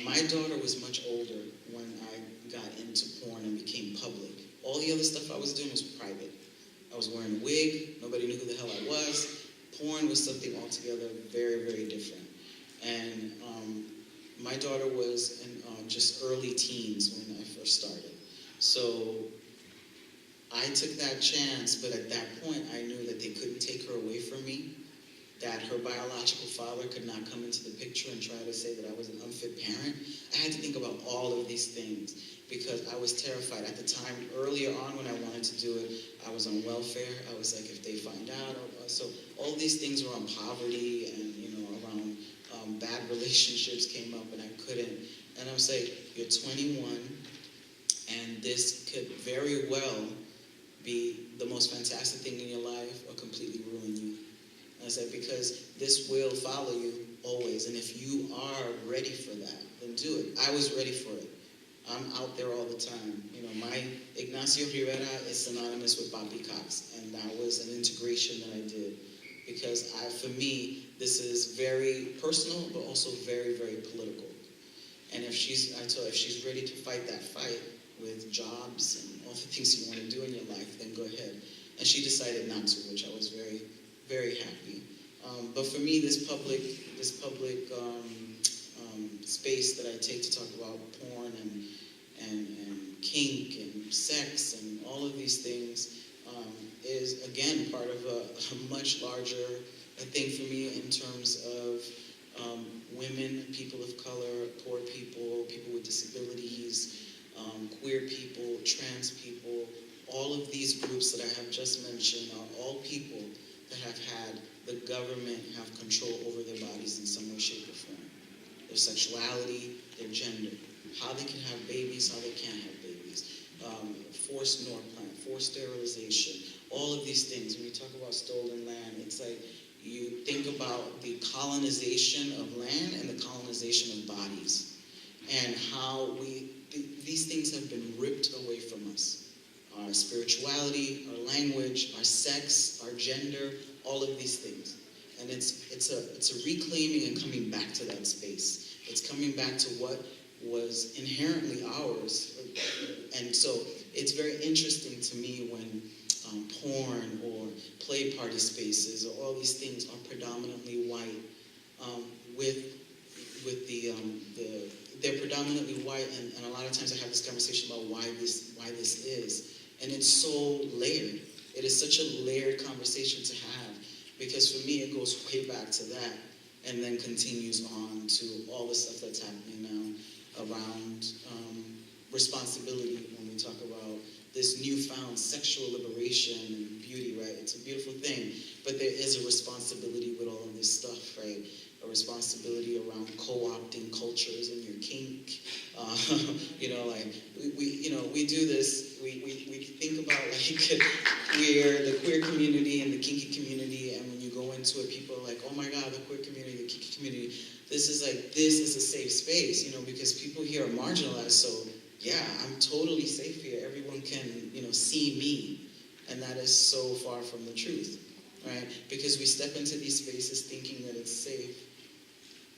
D: My daughter was much older when I got into porn and became public. All the other stuff I was doing was private. I was wearing a wig, nobody knew who the hell I was. Porn was something altogether very, very different. And my daughter was in just early teens when I first started. So I took that chance, but at that point I knew that they couldn't take her away from me, that her biological father could not come into the picture and try to say that I was an unfit parent. I had to think about all of these things because I was terrified. At the time, earlier on when I wanted to do it, I was on welfare. I was like, if they find out, so all these things around poverty and, you know, around bad relationships came up and I couldn't. And I was like, you're 21 and this could very well be the most fantastic thing in your life or completely ruin you. And I said, because this will follow you always, and if you are ready for that, then do it. I was ready for it. I'm out there all the time. You know, my Ignacio Rivera is synonymous with Papi Coxxx, and that was an integration that I did. Because for me, this is very personal, but also very, very political. And I told her, if she's ready to fight that fight with jobs and all the things you want to do in your life, then go ahead. And she decided not to, which I was very, very happy. But for me, this public space that I take to talk about porn and kink and sex and all of these things is, again, part of a much larger thing for me in terms of women, people of color, poor people, people with disabilities, queer people, trans people. All of these groups that I have just mentioned are all people that have had the government have control over their bodies in some way, shape, or form. Their sexuality, their gender, how they can have babies, how they can't have babies, forced Norplant, forced sterilization, all of these things. When you talk about stolen land, it's like you think about the colonization of land and the colonization of bodies, and how these things have been ripped away from us. Our spirituality, our language, our sex, our gender, all of these things. And it's a reclaiming and coming back to that space. It's coming back to what was inherently ours. And so it's very interesting to me when porn or play party spaces or all these things are predominantly white, they're predominantly white, and a lot of times I have this conversation about why this is. And it's so layered. It is such a layered conversation to have, because for me it goes way back to that and then continues on to all the stuff that's happening now around responsibility when we talk about this newfound sexual liberation and beauty, right? It's a beautiful thing, but there is a responsibility with all of this stuff, right? A responsibility around co-opting cultures and your kink. You know, like we do this. We think about like we're the queer community and the kinky community, and when you go into it, people are like, oh my God, the queer community, the kinky community. This is a safe space, you know, because people here are marginalized. So yeah, I'm totally safe here. Everyone can, you know, see me, and that is so far from the truth, right? Because we step into these spaces thinking that it's safe.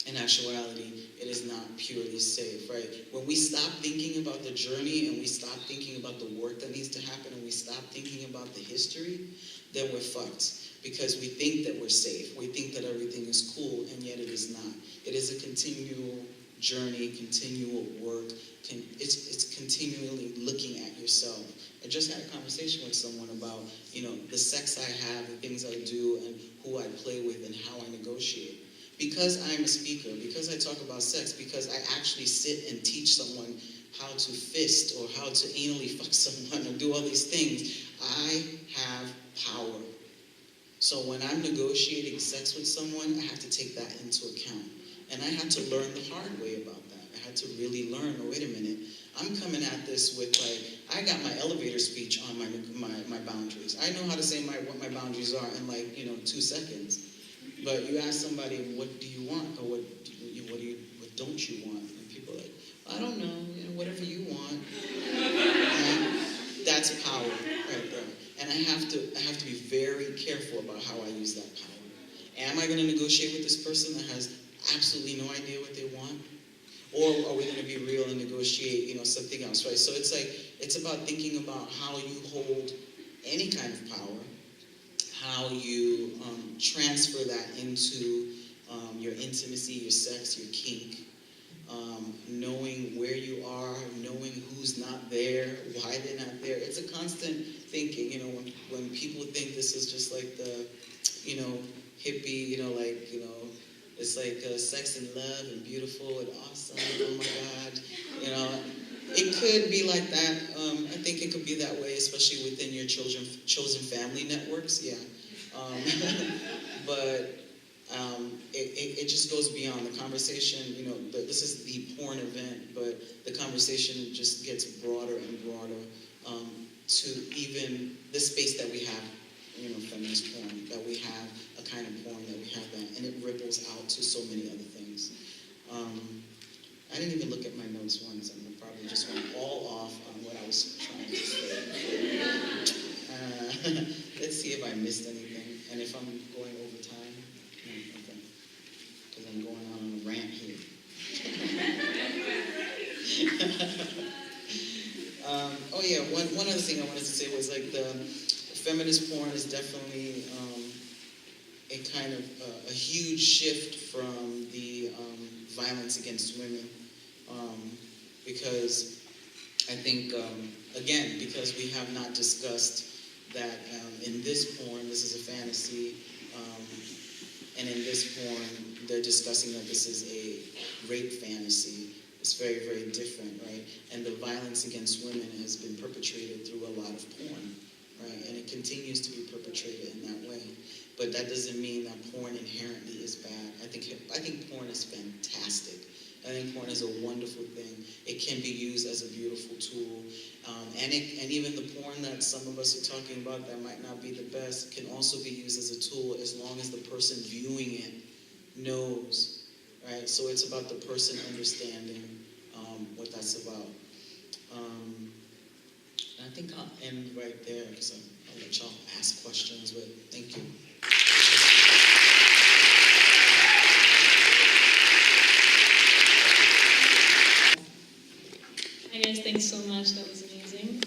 D: And in actuality, it is not purely safe, right? When we stop thinking about the journey and we stop thinking about the work that needs to happen and we stop thinking about the history, then we're fucked. Because we think that we're safe. We think that everything is cool, and yet it is not. It is a continual journey, continual work. It's continually looking at yourself. I just had a conversation with someone about, the sex I have, the things I do, and who I play with, and how I negotiate. Because I'm a speaker, because I talk about sex, because I actually sit and teach someone how to fist or how to anally fuck someone or do all these things, I have power. So when I'm negotiating sex with someone, I have to take that into account. And I had to learn the hard way about that. I had to really learn, wait a minute, I'm coming at this with I got my elevator speech on my boundaries. I know how to say what my boundaries are in 2 seconds. But you ask somebody, what do you want? Or what don't you want? And people are like, I don't know, whatever you want. That's power right there. And I have to be very careful about how I use that power. Am I going to negotiate with this person that has absolutely no idea what they want? Or are we going to be real and negotiate, something else, right? So it's about thinking about how you hold any kind of power, how you transfer that into your intimacy, your sex, your kink, knowing where you are, knowing who's not there, why they're not there. It's a constant thinking, when people think this is just like the, hippie, it's like sex and love and beautiful and awesome, oh my God, it could be like that. I think it could be that way, especially within your chosen family networks, yeah. But it just goes beyond the conversation. This is the porn event, but the conversation just gets broader and broader to even the space that we have, feminist porn, that we have a kind of porn, that we have that, and it ripples out to so many other things. I didn't even look at my notes once, and I probably just went all off on what I was trying to say. Let's see if I missed anything, and if I'm going over time. Okay, because I'm going on a rant here. Oh yeah, one other thing I wanted to say was the feminist porn is definitely a kind of a huge shift from the violence against women, because I think, again, because we have not discussed that in this porn, this is a fantasy, and in this porn, they're discussing that this is a rape fantasy. It's very, very different, right? And the violence against women has been perpetrated through a lot of porn, right? And it continues to be perpetrated in that way. But that doesn't mean that porn inherently is bad. I think porn is fantastic. I think porn is a wonderful thing. It can be used as a beautiful tool. And even the porn that some of us are talking about that might not be the best can also be used as a tool as long as the person viewing it knows, right? So it's about the person understanding what that's about. And I think I'll end right there because I'll let y'all ask questions, but thank you.
B: Hi guys, thanks so much. That was amazing.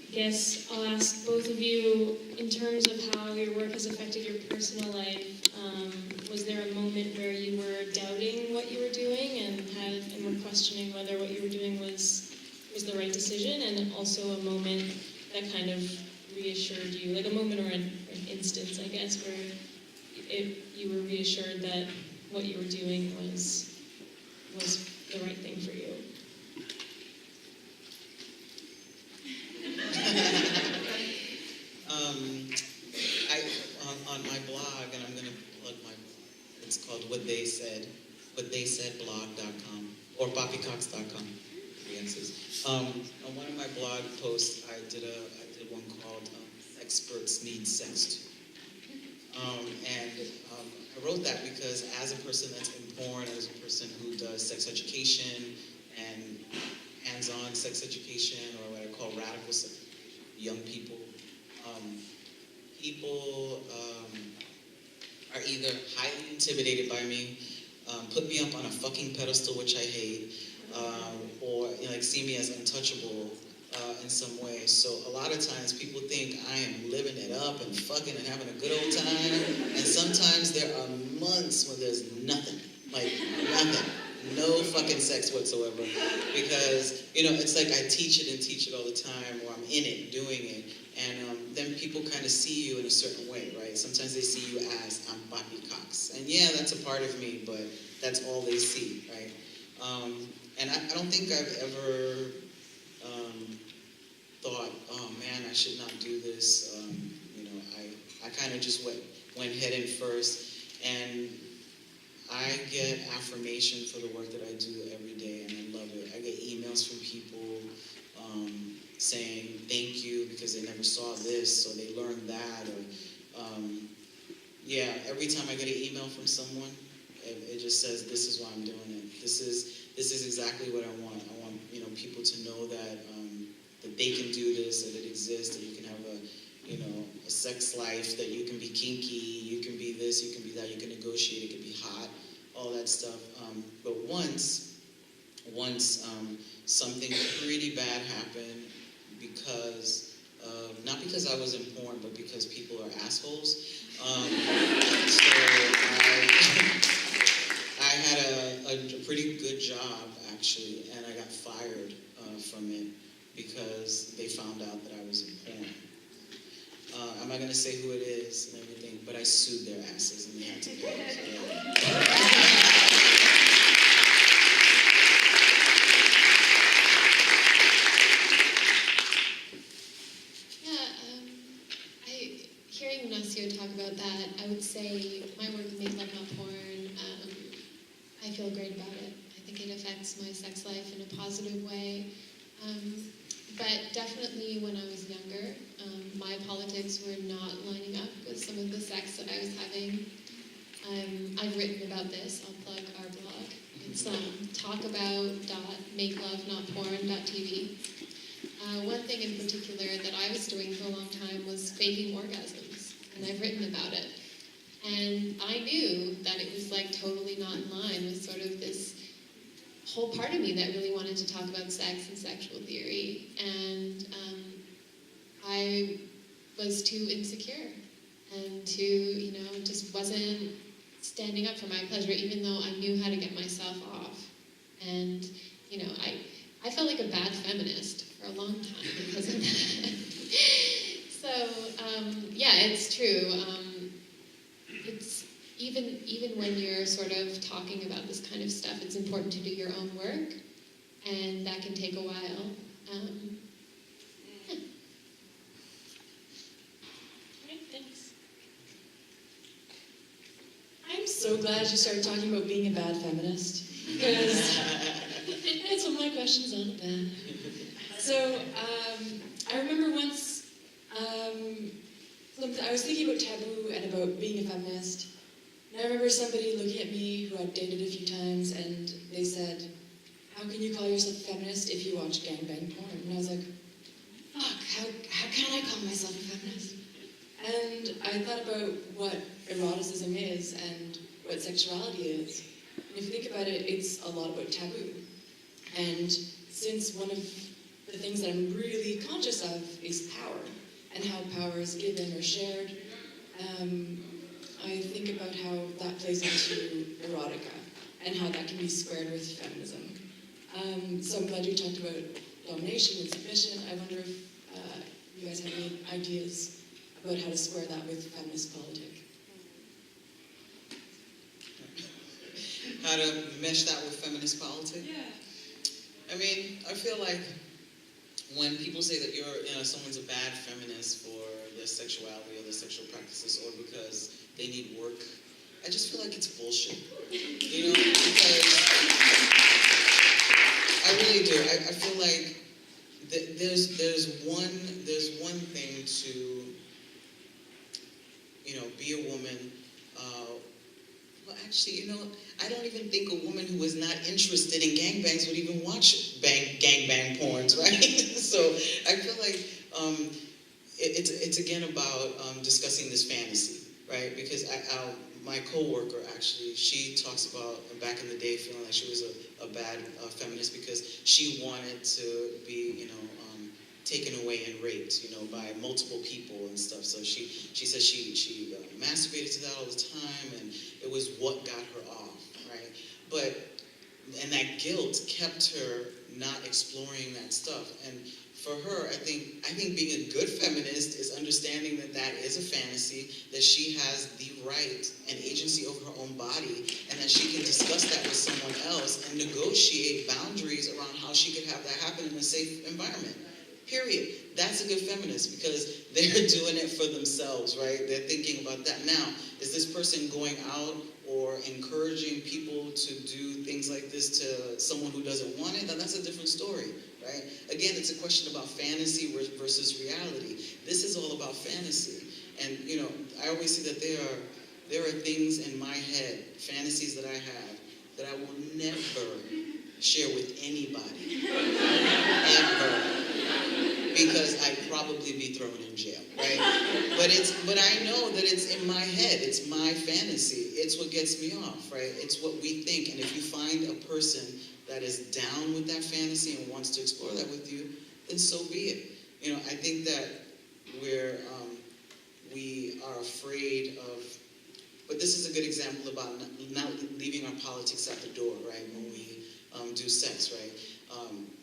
B: I guess I'll ask both of you, in terms of how your work has affected your personal life, was there a moment where you were doubting what you were doing and were questioning whether what you were doing was the right decision, and then also a moment that kind of reassured you, like a moment or an instance, I guess, where you were reassured that what you were doing was the right thing for you?
D: On my blog, and I'm going to plug my blog, it's called whattheysaidblog.com or papicoxx.com. On one of my blog posts, I did one called Experts Need Sex Too. I wrote that because as a person that's in porn, as a person who does sex education and hands-on sex education, or what I call radical sex, young people, are either highly intimidated by me, put me up on a fucking pedestal, which I hate, or like see me as untouchable in some way. So a lot of times people think I am living it up and fucking and having a good old time, and sometimes there are months when there's nothing, like nothing. No fucking sex whatsoever, because it's like I teach it all the time, or I'm in it doing it, and then people kind of see you in a certain way, right? Sometimes they see you as I'm Papi Coxxx, and yeah, that's a part of me, but that's all they see, right? And I don't think I've ever thought, oh man, I should not do this. I kind of just went head in first, and I get affirmation for the work that I do every day, and I love it. I get emails from people saying thank you because they never saw this, so they learned that. Or every time I get an email from someone, it just says, "This is why I'm doing it. This is exactly what I want. I want people to know that that they can do this, that it exists, that you can have a sex life, that you can be kinky, you can be this, you can be that, you can negotiate, it can be hot, all that stuff. But once something pretty bad happened because, not because I was in porn, but because people are assholes. So I had a pretty good job, actually, and I got fired from it because they found out that I was in porn. I'm not going to say who it is and everything, but I sued their asses and they had to pay.
C: Hearing Ignacio talk about that, I would say my work with Make Love Not Porn, I feel great about it. I think it affects my sex life in a positive way. But definitely when I was younger, my politics were not lining up with some of the sex that I was having. I've written about this. I'll plug our blog. It's talkabout.makelovenotporn.tv. One thing in particular that I was doing for a long time was faking orgasms, and I've written about it. And I knew that it was like totally not in line with sort of this whole part of me that really wanted to talk about sex and sexual theory, and I was too insecure and just wasn't standing up for my pleasure, even though I knew how to get myself off. And I felt like a bad feminist for a long time because of that. So it's true. It's even when you're sort of talking about this kind of stuff, it's important to do your own work, and that can take a while.
B: Alright, thanks.
E: I'm so glad you started talking about being a bad feminist, because that's what my question's all about. So, I remember once, I was thinking about taboo and about being a feminist, and I remember somebody looking at me who I'd dated a few times, and they said, "How can you call yourself a feminist if you watch gangbang porn?" And I was like, fuck, how can I call myself a feminist? And I thought about what eroticism is and what sexuality is. And if you think about it, it's a lot about taboo. And since one of the things that I'm really conscious of is power, and how power is given or shared, I think about how that plays into erotica, and how that can be squared with feminism. So I'm glad you talked about domination and submission. I wonder if you guys have any ideas about how to square that with feminist politics.
D: How to mesh that with feminist politics?
E: Yeah.
D: I mean, I feel like when people say that someone's a bad feminist for their sexuality or their sexual practices, or because they need work, I just feel like it's bullshit. Because I really do. I feel like there's one thing to be a woman. Well, actually, I don't even think a woman who is not interested in gangbangs would even watch gangbang porns, right? So I feel like it's again about discussing this fantasy, right? Because my coworker, actually, she talks about back in the day feeling like she was a bad feminist because she wanted to be, taken away and raped, by multiple people and stuff. So she said she masturbated to that all the time, and it was what got her off, right? And that guilt kept her not exploring that stuff. And for her, I think being a good feminist is understanding that that is a fantasy, that she has the right and agency over her own body, and that she can discuss that with someone else and negotiate boundaries around how she could have that happen in a safe environment. Period. That's a good feminist because they're doing it for themselves, right? They're thinking about that. Now, is this person going out or encouraging people to do things like this to someone who doesn't want it? Then that's a different story, right? Again, it's a question about fantasy versus reality. This is all about fantasy. And, I always see that there are things in my head, fantasies that I have, that I will never share with anybody, ever. Because I'd probably be thrown in jail, right? But I know that it's in my head. It's my fantasy. It's what gets me off, right? It's what we think. And if you find a person that is down with that fantasy and wants to explore that with you, then so be it. I think that we are afraid of, but this is a good example about not leaving our politics at the door, right? When we do sex, right?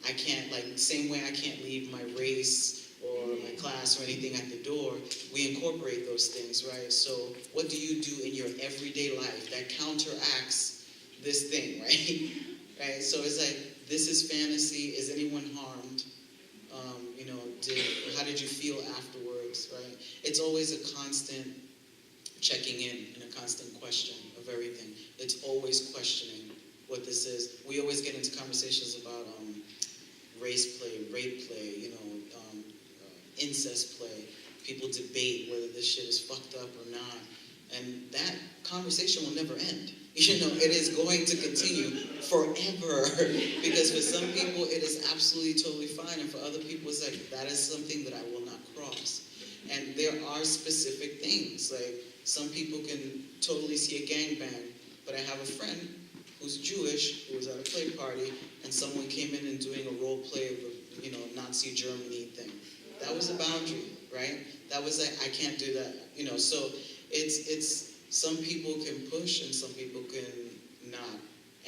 D: I can't, same way I can't leave my race or my class or anything at the door, we incorporate those things, right? So what do you do in your everyday life that counteracts this thing, right? Right? So it's like, this is fantasy. Is anyone harmed? How did you feel afterwards, right? It's always a constant checking in and a constant question of everything. It's always questioning what this is. We always get into conversations about race play, rape play, incest play. People debate whether this shit is fucked up or not. And that conversation will never end. It is going to continue forever. Because for some people, it is absolutely totally fine. And for other people, it's like, that is something that I will not cross. And there are specific things. Like, some people can totally see a gangbang. But I have a friend who's Jewish, who was at a play party, and someone came in and doing a role play of a, Nazi Germany thing. That was a boundary, right? That was like, I can't do that, So it's some people can push and some people can not.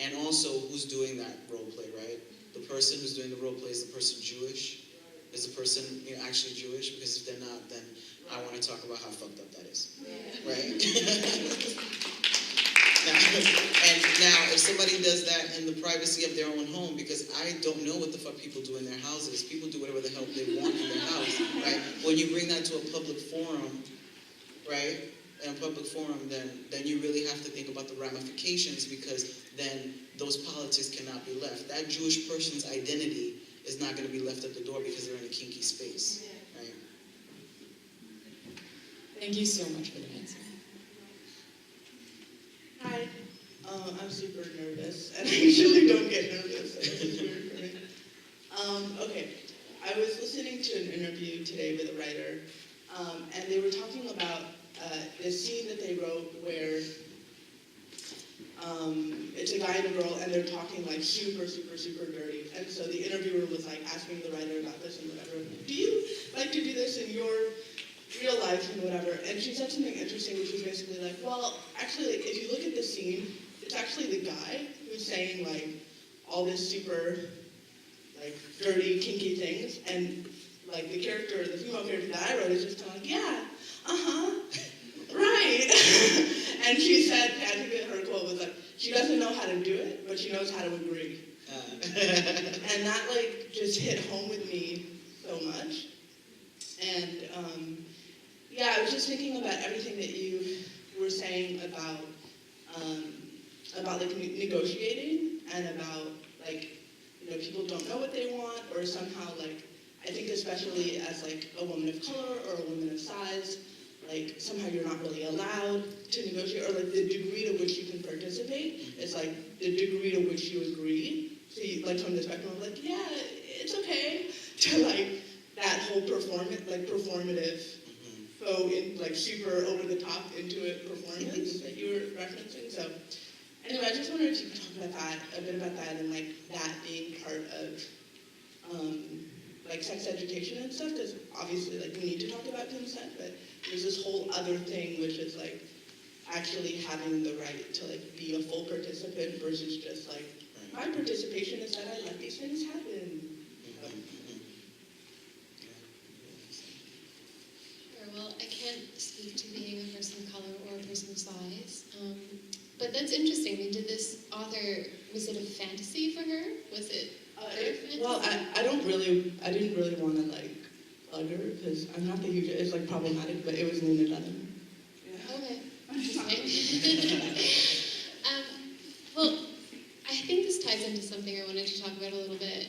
D: And also, who's doing that role play, right? The person who's doing the role play, is the person Jewish? Is the person actually Jewish? Because if they're not, then I want to talk about how fucked up that is, right? Now, if somebody does that in the privacy of their own home, because I don't know what the fuck people do in their houses. People do whatever the hell they want in their house, right? When you bring that to a public forum, right? In a public forum, then you really have to think about the ramifications, because then those politics cannot be left. That Jewish person's identity is not going to be left at the door because they're in a kinky space, right?
E: Thank you so much for the answer.
F: Hi, I'm super nervous, and I usually don't get nervous, so this is weird for me. Okay, I was listening to an interview today with a writer, and they were talking about this scene that they wrote where it's a guy and a girl, and they're talking like super, super, super dirty, and so the interviewer was like asking the writer about this and whatever. Do you like to do this in your real life and whatever? And she said something interesting, which was basically like, well, actually, like, if you look at the scene, it's actually the guy who's saying like all this super like dirty, kinky things, and like the character, the female character that I wrote is just kind of like, yeah, right. And she said, I think that her quote was like, she doesn't know how to do it, but she knows how to agree. And that like just hit home with me so much. And yeah, I was just thinking about everything that you were saying about like negotiating, and about like, people don't know what they want, or somehow like, I think especially as like a woman of color or a woman of size, like somehow you're not really allowed to negotiate, or like the degree to which you can participate is like the degree to which you agree. So you, like from the spectrum of like, yeah, it's okay, to like that whole performative faux, like super over the top Intuit performance that you were referencing. So anyway, I just wondered if you could talk about that, a bit about that, and like that being part of like sex education and stuff, because obviously like we need to talk about consent, but there's this whole other thing which is like actually having the right to like be a full participant versus just like my participation is that I let these things happen.
C: Sure, well, I can't speak to being a person of color or a person of size, but that's interesting. I mean, did this author, was it a fantasy for her? Was it her fantasy?
F: Well, I didn't really want to like plug her because I'm not the huge, it's like problematic, but it was Lena Dunham.
C: Okay, interesting. Well, I think this ties into something I wanted to talk about a little bit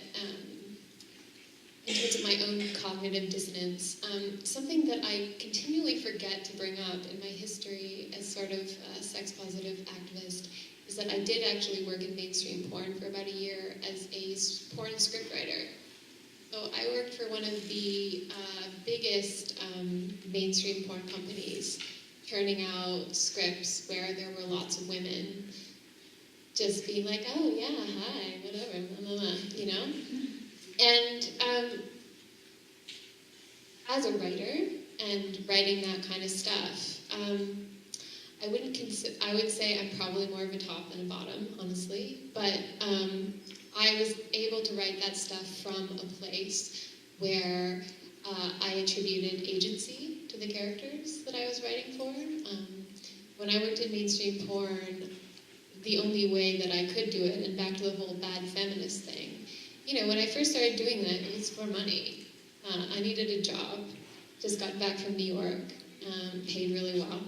C: in terms of my own cognitive dissonance. Something that I continually forget to bring up in my history as sort of a sex-positive activist is that I did actually work in mainstream porn for about a year as a porn scriptwriter. So I worked for one of the biggest mainstream porn companies, turning out scripts where there were lots of women just being like, oh yeah, hi, whatever, blah, blah, blah, you know? And as a writer and writing that kind of stuff, I would say I'm probably more of a top than a bottom, honestly, but I was able to write that stuff from a place where I attributed agency to the characters that I was writing for. When I worked in mainstream porn, the only way that I could do it, and back to the whole bad feminist thing, you know, when I first started doing that, it was for money. I needed a job, just got back from New York, paid really well.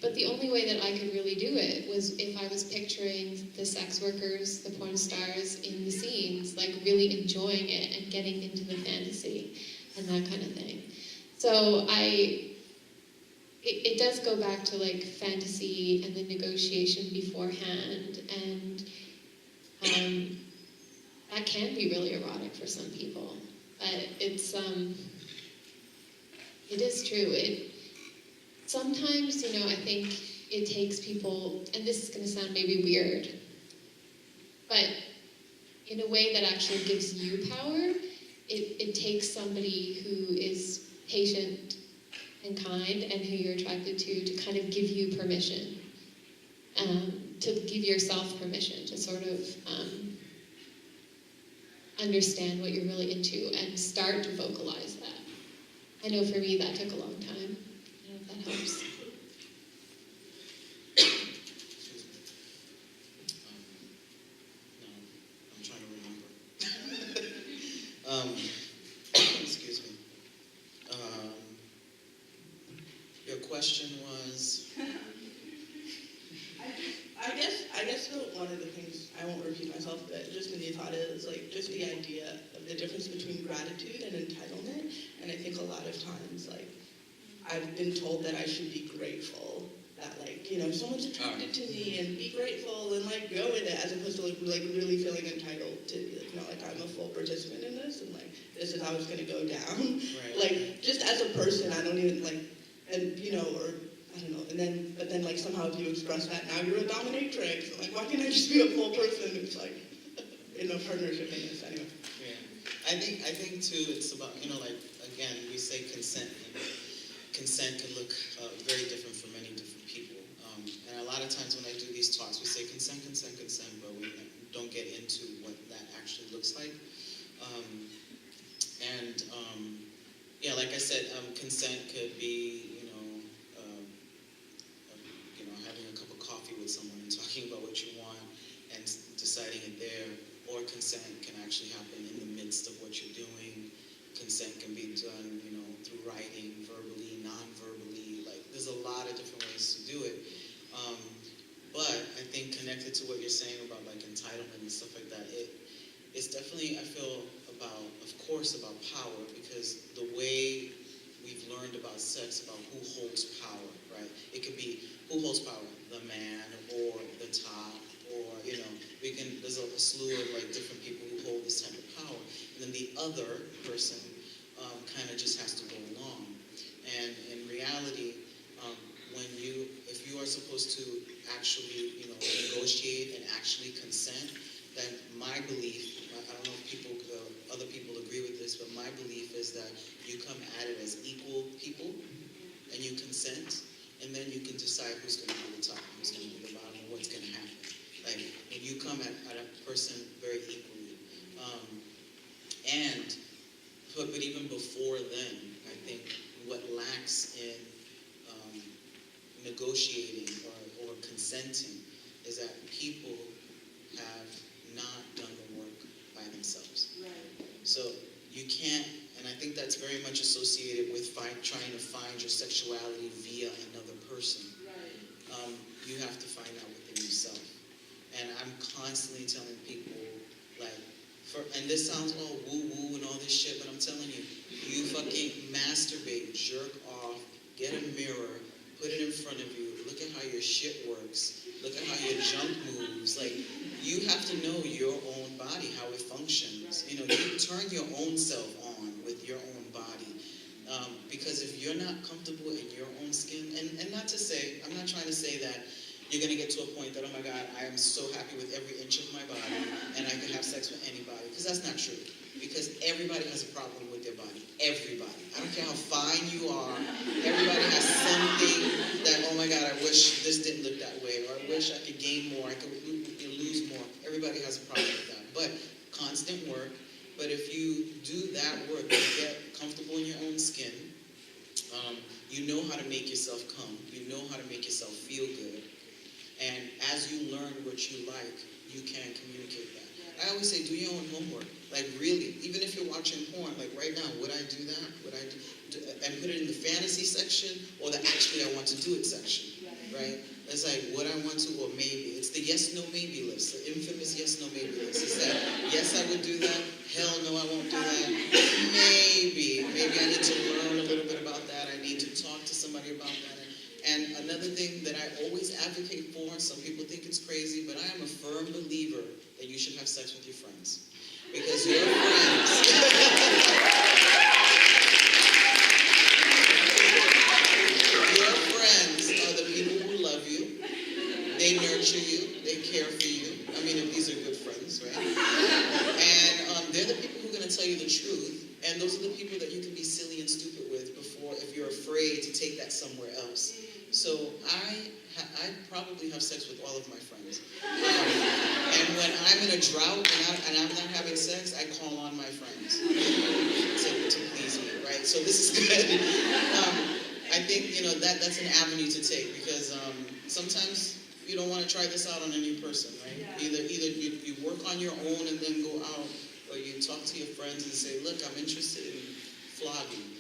C: But the only way that I could really do it was if I was picturing the sex workers, the porn stars in the scenes, like really enjoying it and getting into the fantasy and that kind of thing. So it does go back to like fantasy and the negotiation beforehand, and that can be really erotic for some people. But it is true. Sometimes, you know, I think it takes people, and this is going to sound maybe weird, but in a way that actually gives you power, it takes somebody who is patient and kind and who you're attracted to kind of give you permission, to give yourself permission to sort of understand what you're really into and start to vocalize that. I know for me that took a long time. I don't know if that helps.
D: No, I'm trying to remember. Excuse me. Your question was?
F: I guess one of the things, I won't repeat myself, but just when you thought it was like just the idea of the difference between gratitude and entitlement. And I think a lot of times, like, I've been told that I should be grateful that, like, you know, someone's attracted to me and be grateful and like go with it, as opposed to like really feeling entitled to be like, no, like I'm a full participant in this and like this is how it's gonna go down.
D: Right.
F: Like just as a person, I don't even like, and you know, or I don't know, but then like somehow if you express that, now you're a dominatrix. Like why can't I just be a full person? It's like in a partnership in this anyway.
D: Yeah, I think too. It's about, you know, like again, we say consent. And consent can look very different for many different people. And a lot of times when I do these talks, we say consent, but we don't get into what that actually looks like. Yeah, like I said, consent could be, having a cup of coffee with someone and talking about what you want and deciding it there. Or consent can actually happen in the midst of what you're doing. Consent can be done, through writing, verbally, non-verbally. Like, there's a lot of different ways to do it. But I think connected to what you're saying about like entitlement and stuff like that, it's definitely, I feel, of course, about power, because the way we've learned about sex, about who holds power, right? It could be who holds power, the man or the top, or, there's a slew of like different people who hold this type of power. And then the other person kind of just has to go along. And in reality, if you are supposed to actually, negotiate and actually consent, then my belief, I don't know if other people agree with this, but my belief is that you come at it as equal people, and you consent, and then you can decide who's going to be the top, who's going to be the bottom, and what's going to happen. Like, when you come at a person very equally. But even before then, I think what lacks in negotiating or consenting is that people have not done the work by themselves.
F: Right.
D: So you can't, and I think that's very much associated with trying to find your sexuality via another person.
F: Right.
D: You have to find out within yourself. And I'm constantly telling people, like, and this sounds all woo-woo and all this shit, but I'm telling you, you fucking masturbate, jerk off, get a mirror, put it in front of you, look at how your shit works, look at how your junk moves. Like, you have to know your own body, how it functions. You turn your own self on with your own body. Because if you're not comfortable in your own skin, and not to say, I'm not trying to say that you're going to get to a point that, oh my God, I am so happy with every inch of my body and I can have sex with anybody. Because that's not true. Because everybody has a problem with their body. Everybody. I don't care how fine you are. Everybody has something that, oh my God, I wish this didn't look that way. Or I wish I could gain more. I could lose more. Everybody has a problem with that. But constant work. But if you do that work, you get comfortable in your own skin. You know how to make yourself come. You know how to make yourself feel good. And as you learn what you like, you can communicate that. I always say, do your own homework. Like, really, even if you're watching porn, like right now, would I do that? Would I and put it in the fantasy section or the actually I want to do it section, right? It's like, would I want to or maybe. It's the yes, no, maybe list, the infamous yes, no, maybe list. It's that, yes, I would do that. Hell no, I won't do that. Maybe I need to learn a little bit about that. I need to talk to somebody about that. And another thing that I always advocate for, some people think it's crazy, but I am a firm believer that you should have sex with your friends. Because your friends are the people who love you, they nurture you, they care for you. I mean, if these are good friends, right? And they're the people who are going to tell you the truth, and those are the people that you can be silly and stupid with before, if you're afraid to take that somewhere else. So I probably have sex with all of my friends. And when I'm in a drought and I'm not having sex, I call on my friends to please me, right? So this is good. I think, that's an avenue to take because sometimes you don't want to try this out on a new person, right? Either you work on your own and then go out, or you talk to your friends and say, look, I'm interested in flogging.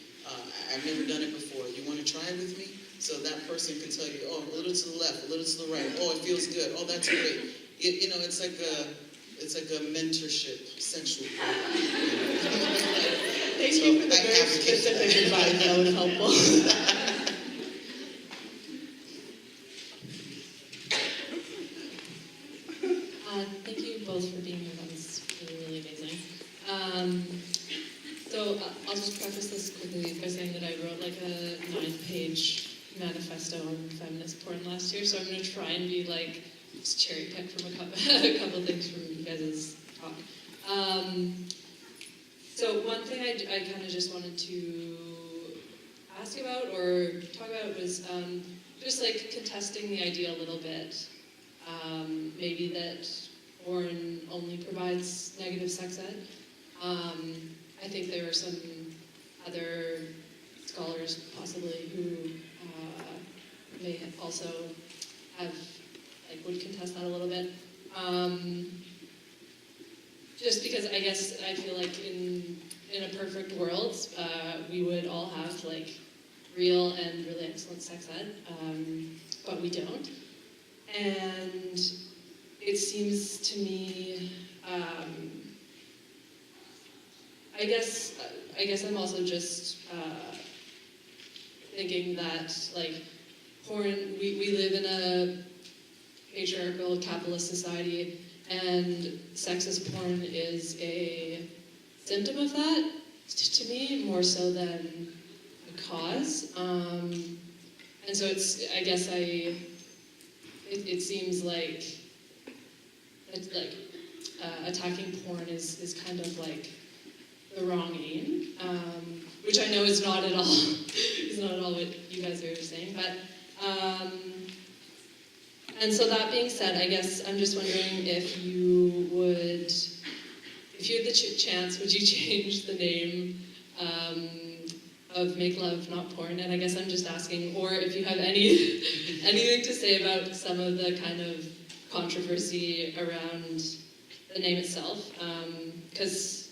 D: I've never done it before. You want to try it with me? So that person can tell you, oh, a little to the left, a little to the right. Oh, it feels good. Oh, that's great. It's like a mentorship, sexual program.
F: Thank you for the very specific advice. That was helpful.
G: Thank you both for being here. That was really amazing. So I'll just preface this quickly by saying that I wrote like a 9-page manifesto on feminist porn last year, so I'm going to try and be like, just cherry pick from a couple things from you guys' talk. So one thing I kind of just wanted to ask about or talk about was just like contesting the idea a little bit. Maybe that porn only provides negative sex ed. I think there are some other scholars possibly who may also have, would contest that a little bit. Just because I guess I feel like in a perfect world, we would all have real and really excellent sex ed, but we don't. And it seems to me, I guess I'm also just thinking that porn, we live in a patriarchal capitalist society, and sexist porn is a symptom of that, to me, more so than cause. And so I guess it seems like attacking porn is kind of like the wrong aim, which I know is not at all what you guys are saying, but and so that being said, I guess I'm just wondering if you had the chance, would you change the name of Make Love Not Porn? And I guess I'm just asking, or if you have anything to say about some of the kind of controversy around the name itself, because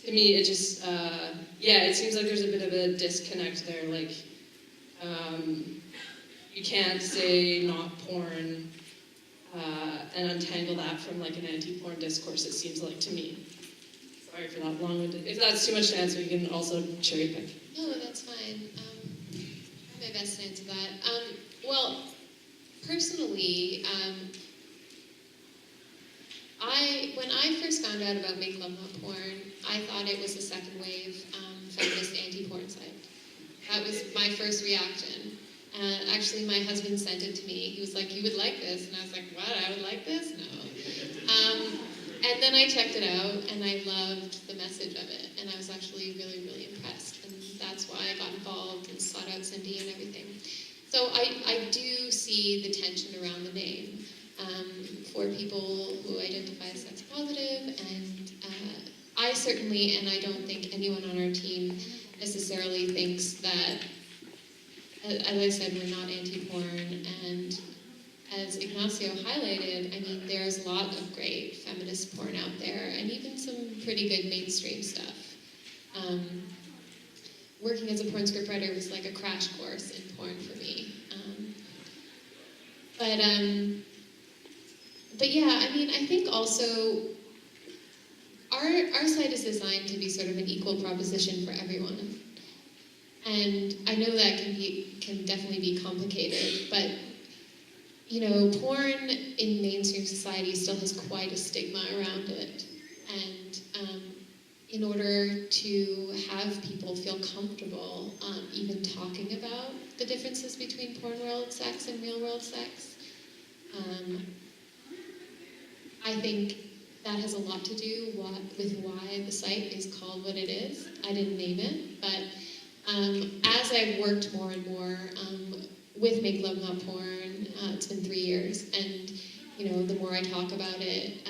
G: to me it just, it seems like there's a bit of a disconnect there, like, you can't say not porn and untangle that from like an anti-porn discourse, it seems like to me. Sorry for that long-winded. If that's too much to answer, you can also cherry pick.
C: No, that's fine. I'll try my best to answer that. Well, personally, when I first found out about Make Love Not Porn, I thought it was a second wave feminist anti-porn site. That was my first reaction. Actually, my husband sent it to me. He was like, "You would like this," and I was like, "What? I would like this? No." And then I checked it out, and I loved the message of it, and I was actually really, really impressed, and that's why I got involved and sought out Cindy and everything. So I do see the tension around the name for people who identify as sex positive, and I certainly, and I don't think anyone on our team necessarily thinks that, as I said, we're not anti-porn, and as Ignacio highlighted, I mean, there's a lot of great feminist porn out there, and even some pretty good mainstream stuff. Working as a porn scriptwriter was like a crash course in porn for me. But yeah, I mean, I think also our site is designed to be sort of an equal proposition for everyone. And I know that can definitely be complicated, but you know, porn in mainstream society still has quite a stigma around it. And in order to have people feel comfortable even talking about the differences between porn world sex and real world sex, I think that has a lot to do with why the site is called what it is. I didn't name it, but as I've worked more and more with Make Love Not Porn, it's been 3 years, and you know, the more I talk about it,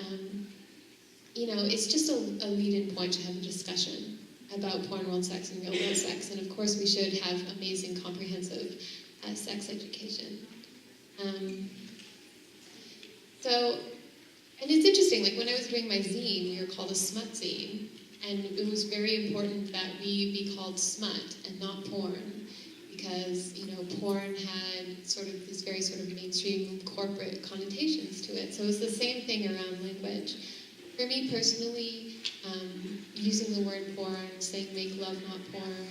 C: you know, it's just a lead-in point to have a discussion about porn world sex and real world sex, and of course we should have amazing, comprehensive sex education. And it's interesting, like when I was doing my zine, we were called a smut zine, and it was very important that we be called smut and not porn, because, you know, porn had sort of this very sort of mainstream corporate connotations to it. So it was the same thing around language. For me personally, using the word porn, saying make love not porn,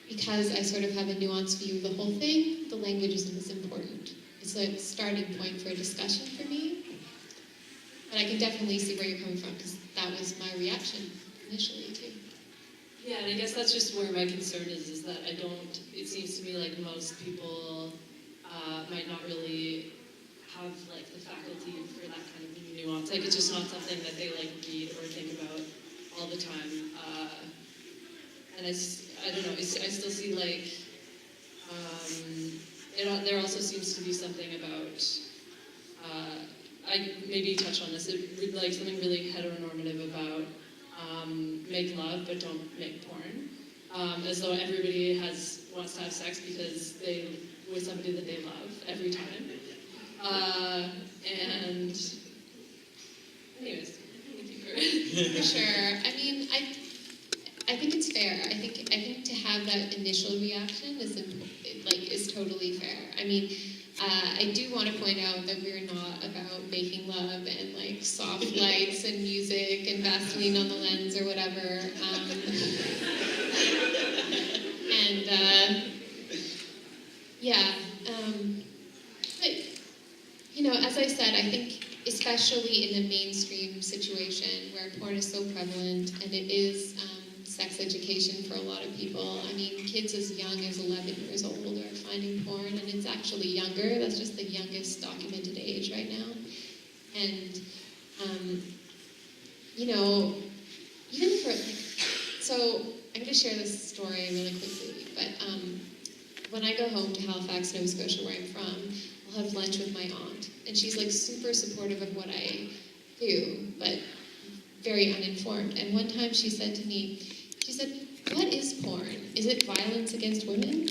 C: because I sort of have a nuanced view of the whole thing, the language isn't as important. It's a starting point for a discussion for me. But I can definitely see where you're coming from, because that was my reaction initially too.
G: Yeah, and I guess that's just where my concern is that it seems to me like most people might not really have like the faculty for that kind of nuance. Like it's just not something that they like read or think about all the time. And I don't know, I still see like, there also seems to be something about, I maybe touch on this, like something really heteronormative about make love but don't make porn. As though everybody wants to have sex because with somebody that they love every time. And anyways, thank you
C: For sure. I mean, I think it's fair. I think to have that initial reaction is totally fair. I mean, I do want to point out that we're not about making love and like soft lights and music and Vaseline on the lens or whatever. But you know, as I said, I think especially in a mainstream situation where porn is so prevalent and it is sex education for a lot of people. I mean, kids as young as 11 years old are finding porn, and it's actually younger. That's just the youngest documented age right now. And, you know, even for, so I'm going to share this story really quickly, but when I go home to Halifax, Nova Scotia, where I'm from, I'll have lunch with my aunt, and she's like super supportive of what I do, but very uninformed. And one time she said to me, she said, "What is porn? Is it violence against women?"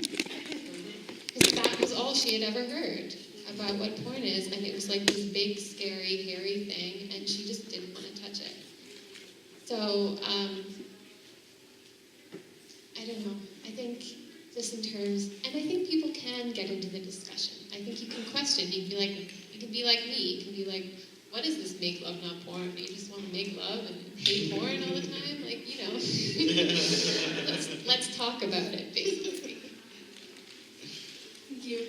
C: Because that was all she had ever heard about what porn is, and it was like this big, scary, hairy thing, and she just didn't want to touch it. So, I don't know, I think just in terms, and I think people can get into the discussion. I think you can question, you can be like me, you can be like, what is this make love, not porn? You just want to make love and hate porn all the time? Like, you know, let's talk about it, basically.
F: Thank you.